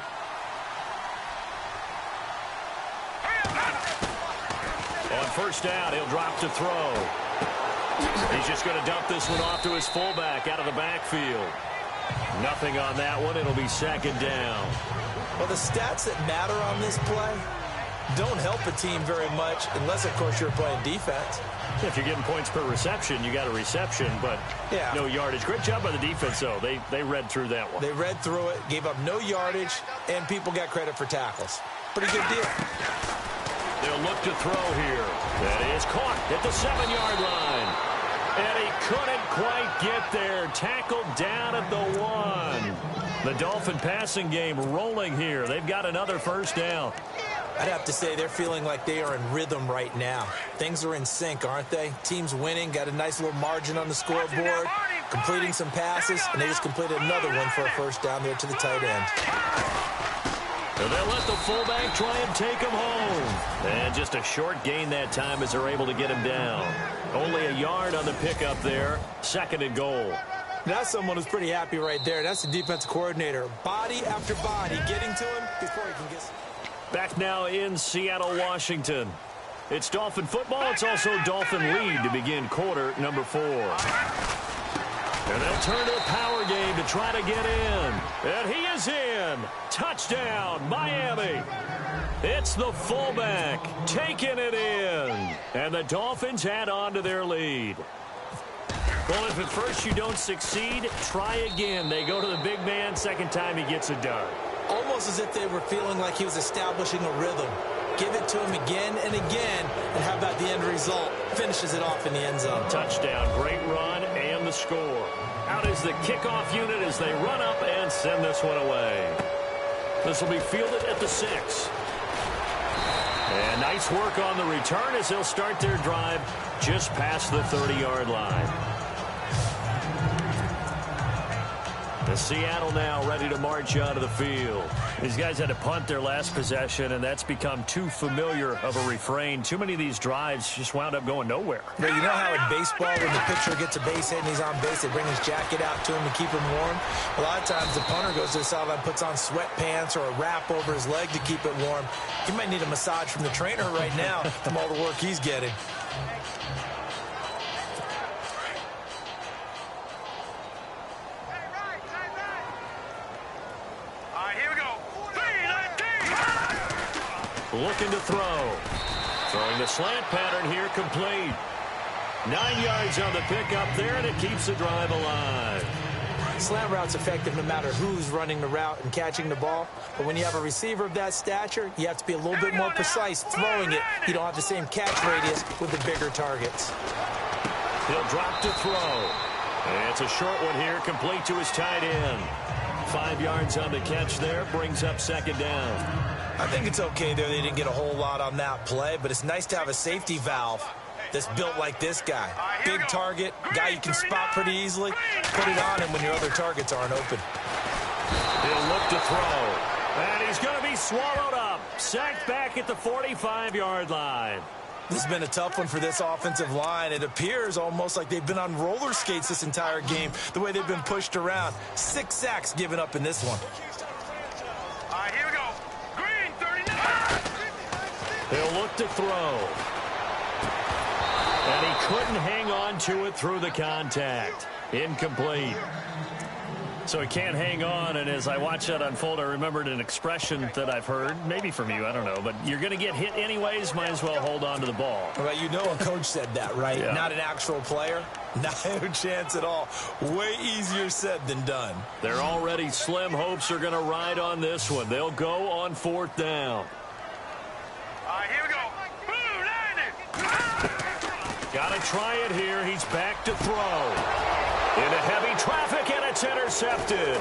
Speaker 2: On first down, he'll drop to throw. He's just going to dump this one off to his fullback out of the backfield. Nothing on that one. It'll be second down.
Speaker 3: Well, the stats that matter on this play don't help a team very much unless, of course, you're playing defense.
Speaker 2: If you're getting points per reception, you got a reception, but no yardage. Great job by the defense, though. They read through that one.
Speaker 3: They read through it, gave up no yardage, and people got credit for tackles. Pretty good deal.
Speaker 2: They'll look to throw here. That is caught at the 7-yard line. And he couldn't quite get there. Tackled down at the 1. The Dolphin passing game rolling here. They've got another first down.
Speaker 3: I'd have to say they're feeling like they are in rhythm right now. Things are in sync, aren't they? Team's winning, got a nice little margin on the scoreboard, completing some passes, and they just completed another one for a first down there to the tight end.
Speaker 2: And they'll let the fullback try and take him home. And just a short gain that time as they're able to get him down. Only a yard on the pickup there. Second and goal.
Speaker 3: That's someone who's pretty happy right there. That's the defensive coordinator. Body after body getting to him before he can get...
Speaker 2: Back now in Seattle, Washington. It's Dolphin football. It's also Dolphin lead to begin quarter number 4. And they'll turn to a power game to try to get in. And he is in. Touchdown, Miami. It's the fullback taking it in. And the Dolphins add on to their lead. Well, if at first you don't succeed, try again. They go to the big man. Second time he gets it done.
Speaker 3: Almost as if they were feeling like he was establishing a rhythm. Give it to him again and again, and how about the end result? Finishes it off in the end zone.
Speaker 2: Touchdown, great run, and the score. Out is the kickoff unit as they run up and send this one away. This will be fielded at the 6. And nice work on the return as they'll start their drive just past the 30-yard line. The Seattle now ready to march out of the field. These guys had to punt their last possession, and that's become too familiar of a refrain. Too many of these drives just wound up going nowhere.
Speaker 3: But you know how in baseball, when the pitcher gets a base hit and he's on base, they bring his jacket out to him to keep him warm? A lot of times the punter goes to the sideline, puts on sweatpants or a wrap over his leg to keep it warm. He might need a massage from the trainer right now from all the work he's getting.
Speaker 2: Looking to throw. Throwing the slant pattern here, complete. 9 yards on the pickup there, and it keeps the drive alive.
Speaker 3: Slant route's effective no matter who's running the route and catching the ball. But when you have a receiver of that stature, you have to be a little bit more precise throwing it. You don't have the same catch radius with the bigger targets.
Speaker 2: He'll drop to throw. And it's a short one here, complete to his tight end. 5 yards on the catch there, brings up second down.
Speaker 3: I think it's okay there. They didn't get a whole lot on that play, but it's nice to have a safety valve that's built like this guy. Big target, guy you can spot pretty easily. Put it on him when your other targets aren't open.
Speaker 2: He'll look to throw. And he's going to be swallowed up. Sacked back at the 45-yard line.
Speaker 3: This has been a tough one for this offensive line. It appears almost like they've been on roller skates this entire game, the way they've been pushed around. 6 sacks given up in this one.
Speaker 4: All right, here we go. Green, 39.
Speaker 2: He'll look to throw. And he couldn't hang on to it through the contact. Incomplete. So he can't hang on, and as I watch that unfold, I remembered an expression that I've heard, maybe from you, I don't know, but you're going to get hit anyways, might as well hold on to the ball.
Speaker 3: Well, you know a coach said that, right?
Speaker 2: Yeah. Not
Speaker 3: an actual player. No chance at all. Way easier said than done.
Speaker 2: Their already slim hopes are going to ride on this one. They'll go on 4th down.
Speaker 4: All right, here we go. Blue, 90.
Speaker 2: Got to try it here. He's back to throw. Into heavy traffic, and it's intercepted.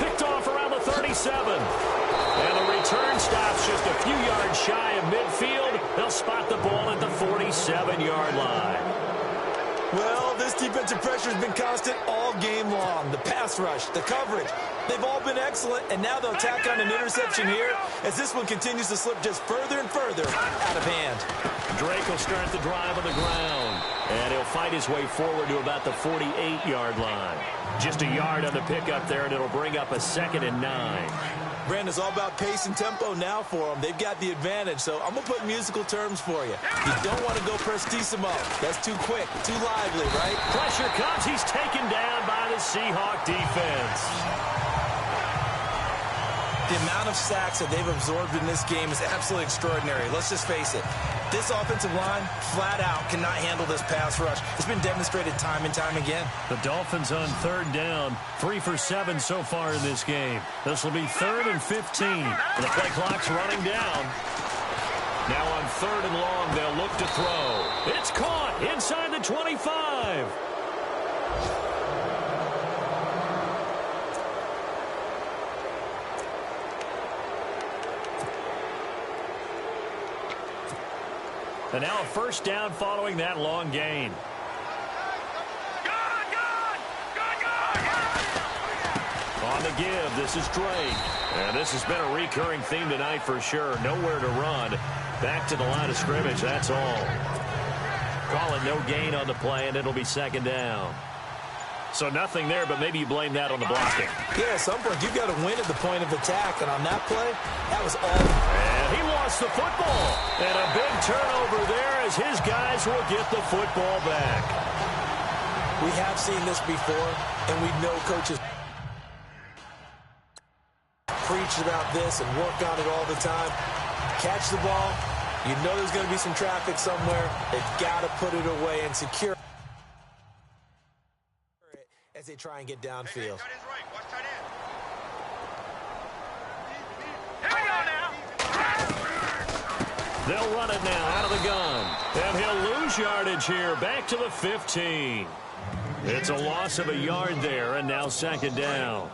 Speaker 2: Picked off around the 37. And the return stops just a few yards shy of midfield. They'll spot the ball at the 47-yard line.
Speaker 3: Well, this defensive pressure has been constant all game long. The pass rush, the coverage, they've all been excellent, and now they'll tack on an interception here as this one continues to slip just further and further out of hand.
Speaker 2: Drake will start the drive on the ground, and he'll fight his way forward to about the 48-yard line. Just a yard on the pickup there, and it'll bring up a 2nd and 9.
Speaker 3: Brandon, it's all about pace and tempo now for them. They've got the advantage, so I'm going to put musical terms for you. You don't want to go prestissimo. That's too quick, too lively, right?
Speaker 2: Pressure comes. He's taken down by the Seahawk defense.
Speaker 3: The amount of sacks that they've absorbed in this game is absolutely extraordinary. Let's just face it. This offensive line, flat out, cannot handle this pass rush. It's been demonstrated time and time again.
Speaker 2: The Dolphins on 3rd down, 3 for 7 so far in this game. This will be 3rd and 15. The play clock's running down. Now on 3rd and long, they'll look to throw. It's caught inside the 25. And now a 1st down following that long gain. On the give, this is Drake. And this has been a recurring theme tonight for sure. Nowhere to run. Back to the line of scrimmage, that's all. Call it no gain on the play, and it'll be 2nd down. So nothing there, but maybe you blame that on the blocking.
Speaker 3: Yeah, at some point, you've got to win at the point of attack. And on that play, that was all.
Speaker 2: And he lost the football. And a big turnover there as his guys will get the football back.
Speaker 3: We have seen this before, and we know coaches preach about this and work on it all the time. Catch the ball. You know there's going to be some traffic somewhere. They've got to put it away and secure it as they try and get downfield.
Speaker 2: They'll run it now out of the gun. And he'll lose yardage here. Back to the 15. It's a loss of a yard there, and now 2nd down.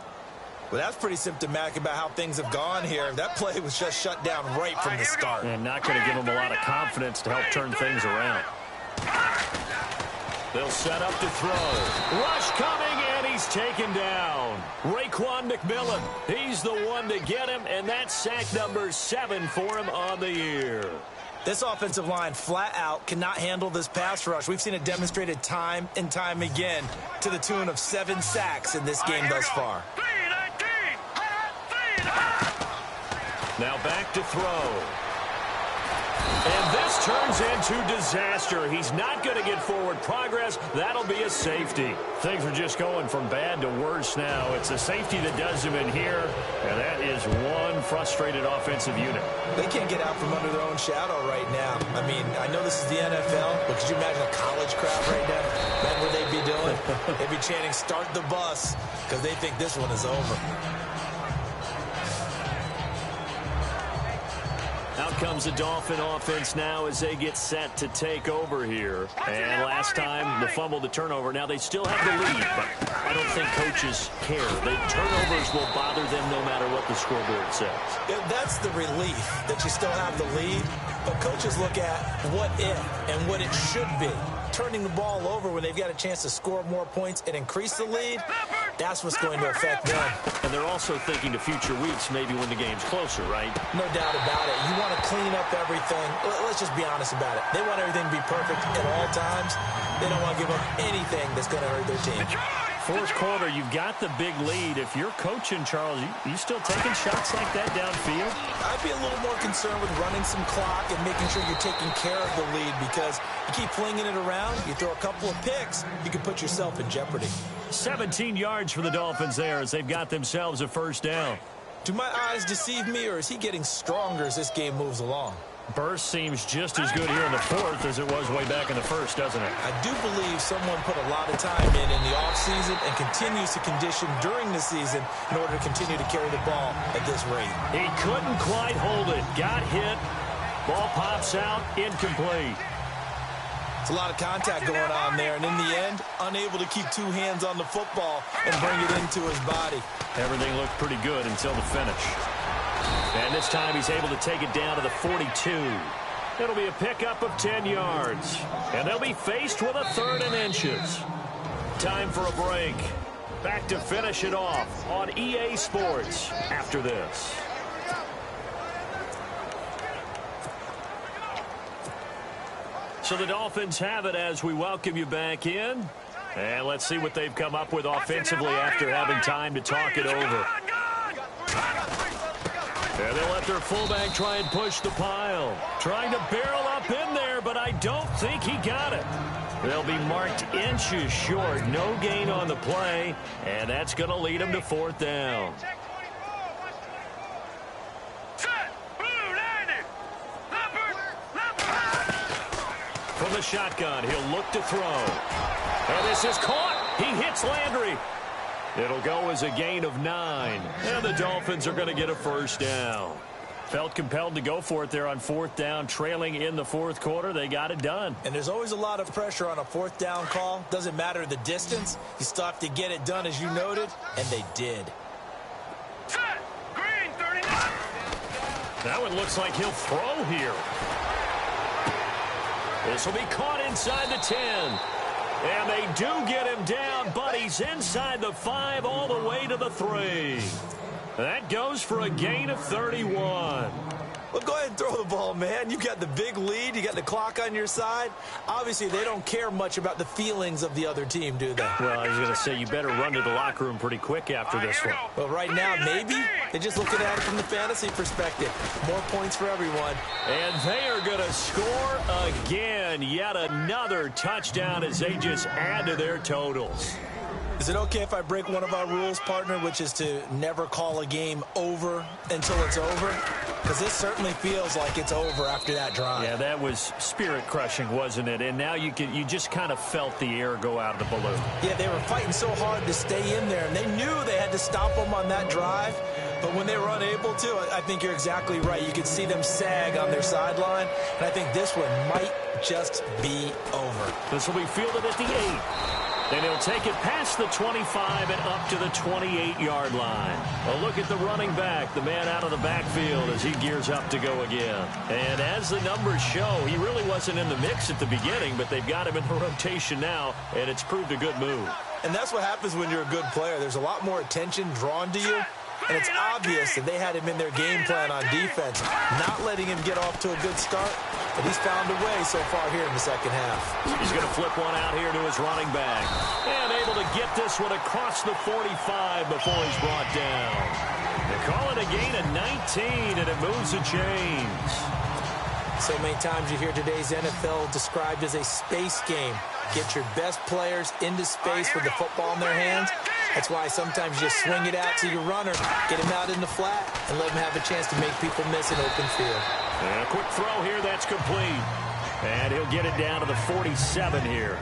Speaker 3: Well, that's pretty symptomatic about how things have gone here. That play was just shut down right from the start.
Speaker 2: And not going to give them a lot of confidence to help turn things around. They'll set up to throw. Rush coming, and he's taken down. Raekwon McMillan, he's the one to get him, and that's sack number 7 for him on the year.
Speaker 3: This offensive line flat out cannot handle this pass rush. We've seen it demonstrated time and time again to the tune of 7 sacks in this game thus far.
Speaker 2: Now back to throw. And this turns into disaster. He's not going to get forward progress. That'll be a safety. Things are just going from bad to worse now. It's a safety that does him in here, and that is one frustrated offensive unit.
Speaker 3: They can't get out from under their own shadow right now. I mean, I know this is the NFL, but could you imagine a college crowd right now? That's what they'd be doing. They'd be chanting, "Start the bus," because they think this one is over.
Speaker 2: Out comes the Dolphin offense now as they get set to take over here. And last time, the fumble, the turnover. Now they still have the lead, but I don't think coaches care. The turnovers will bother them no matter what the scoreboard says.
Speaker 3: Yeah, that's the relief that you still have the lead. But coaches look at what if and what it should be. Turning the ball over when they've got a chance to score more points and increase the lead, That's what's going to affect them.
Speaker 2: And they're also thinking to future weeks, maybe when the game's closer, right?
Speaker 3: No doubt about it. You want to clean up everything. Let's just be honest about it. They want everything to be perfect at all times. They don't want to give up anything that's going to hurt their team.
Speaker 2: Fourth quarter, you've got the big lead. If you're coaching, Charles, you still taking shots like that downfield?
Speaker 3: I'd be a little more concerned with running some clock and making sure you're taking care of the lead, because you keep flinging it around, you throw a couple of picks, you can put yourself in jeopardy.
Speaker 2: 17 yards for the Dolphins there as they've got themselves a first down.
Speaker 3: Do my eyes deceive me, or is he getting stronger as this game moves along?
Speaker 2: Burst seems just as good here in the fourth as it was way back in the first, doesn't it?
Speaker 3: I do believe someone put a lot of time in the offseason and continues to condition during the season in order to continue to carry the ball at this rate.
Speaker 2: He couldn't quite hold it. Got hit. Ball pops out. Incomplete.
Speaker 3: It's a lot of contact going on there, and in the end, unable to keep two hands on the football and bring it into his body.
Speaker 2: Everything looked pretty good until the finish. And this time he's able to take it down to the 42. It'll be a pickup of 10 yards. And they'll be faced with a 3rd and inches. Time for a break. Back to finish it off on EA Sports after this. So the Dolphins have it as we welcome you back in. And let's see what they've come up with offensively after having time to talk it over. And they'll let their fullback try and push the pile. Trying to barrel up in there, but I don't think he got it. They'll be marked inches short. No gain on the play, and that's going to lead them to 4th down. From the shotgun, he'll look to throw. And this is caught. He hits Landry. It'll go as a gain of 9. And the Dolphins are going to get a first down. Felt compelled to go for it there on 4th down, trailing in the fourth quarter. They got it done.
Speaker 3: And there's always a lot of pressure on a 4th down call. Doesn't matter the distance. You still have to get it done, as you noted, and they did.
Speaker 4: Green 39.
Speaker 2: That one looks like he'll throw here. This will be caught inside the 10. And they do get him down, but he's inside the 5 all the way to the 3. That goes for a gain of 31.
Speaker 3: Well, go ahead and throw the ball, man. You've got the big lead. You got the clock on your side. Obviously, they don't care much about the feelings of the other team, do they?
Speaker 2: Well, I was going to say, you better run to the locker room pretty quick after this one.
Speaker 3: Well, right now, maybe. They're just looking at it from the fantasy perspective. More points for everyone.
Speaker 2: And they are going to score again. Yet another touchdown as they just add to their totals.
Speaker 3: Is it okay if I break one of our rules, partner, which is to never call a game over until it's over? Because this certainly feels like it's over after that drive.
Speaker 2: Yeah, that was spirit-crushing, wasn't it? And now you just kind of felt the air go out of the balloon.
Speaker 3: Yeah, they were fighting so hard to stay in there, and they knew they had to stop them on that drive. But when they were unable to, I think you're exactly right. You could see them sag on their sideline, and I think this one might just be over.
Speaker 2: This will be fielded at the 8. And he'll take it past the 25 and up to the 28-yard line. A look at the running back, the man out of the backfield as he gears up to go again. And as the numbers show, he really wasn't in the mix at the beginning, but they've got him in the rotation now, and it's proved a good move.
Speaker 3: And that's what happens when you're a good player. There's a lot more attention drawn to you. And it's obvious that they had him in their game plan on defense, not letting him get off to a good start. But he's found a way so far here in the second half.
Speaker 2: He's going to flip one out here to his running back. And able to get this one across the 45 before he's brought down. They call it a gain of 19, and it moves the chains.
Speaker 3: So many times you hear today's NFL described as a space game. Get your best players into space with the football in their hands. That's why sometimes you just swing it out to your runner, get him out in the flat, and let him have a chance to make people miss an open field.
Speaker 2: And a quick throw here, that's complete. And he'll get it down to the 47 here.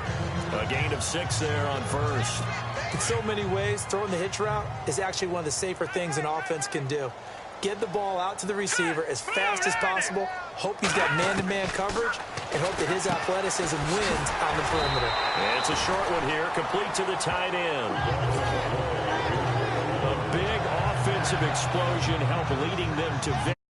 Speaker 2: A gain of 6 there on first.
Speaker 3: In so many ways, throwing the hitch route is actually one of the safer things an offense can do. Get the ball out to the receiver as fast as possible, hope he's got man-to-man coverage, and hope that his athleticism wins on the perimeter.
Speaker 2: And it's a short one here, complete to the tight end. A big offensive explosion helped leading them to victory.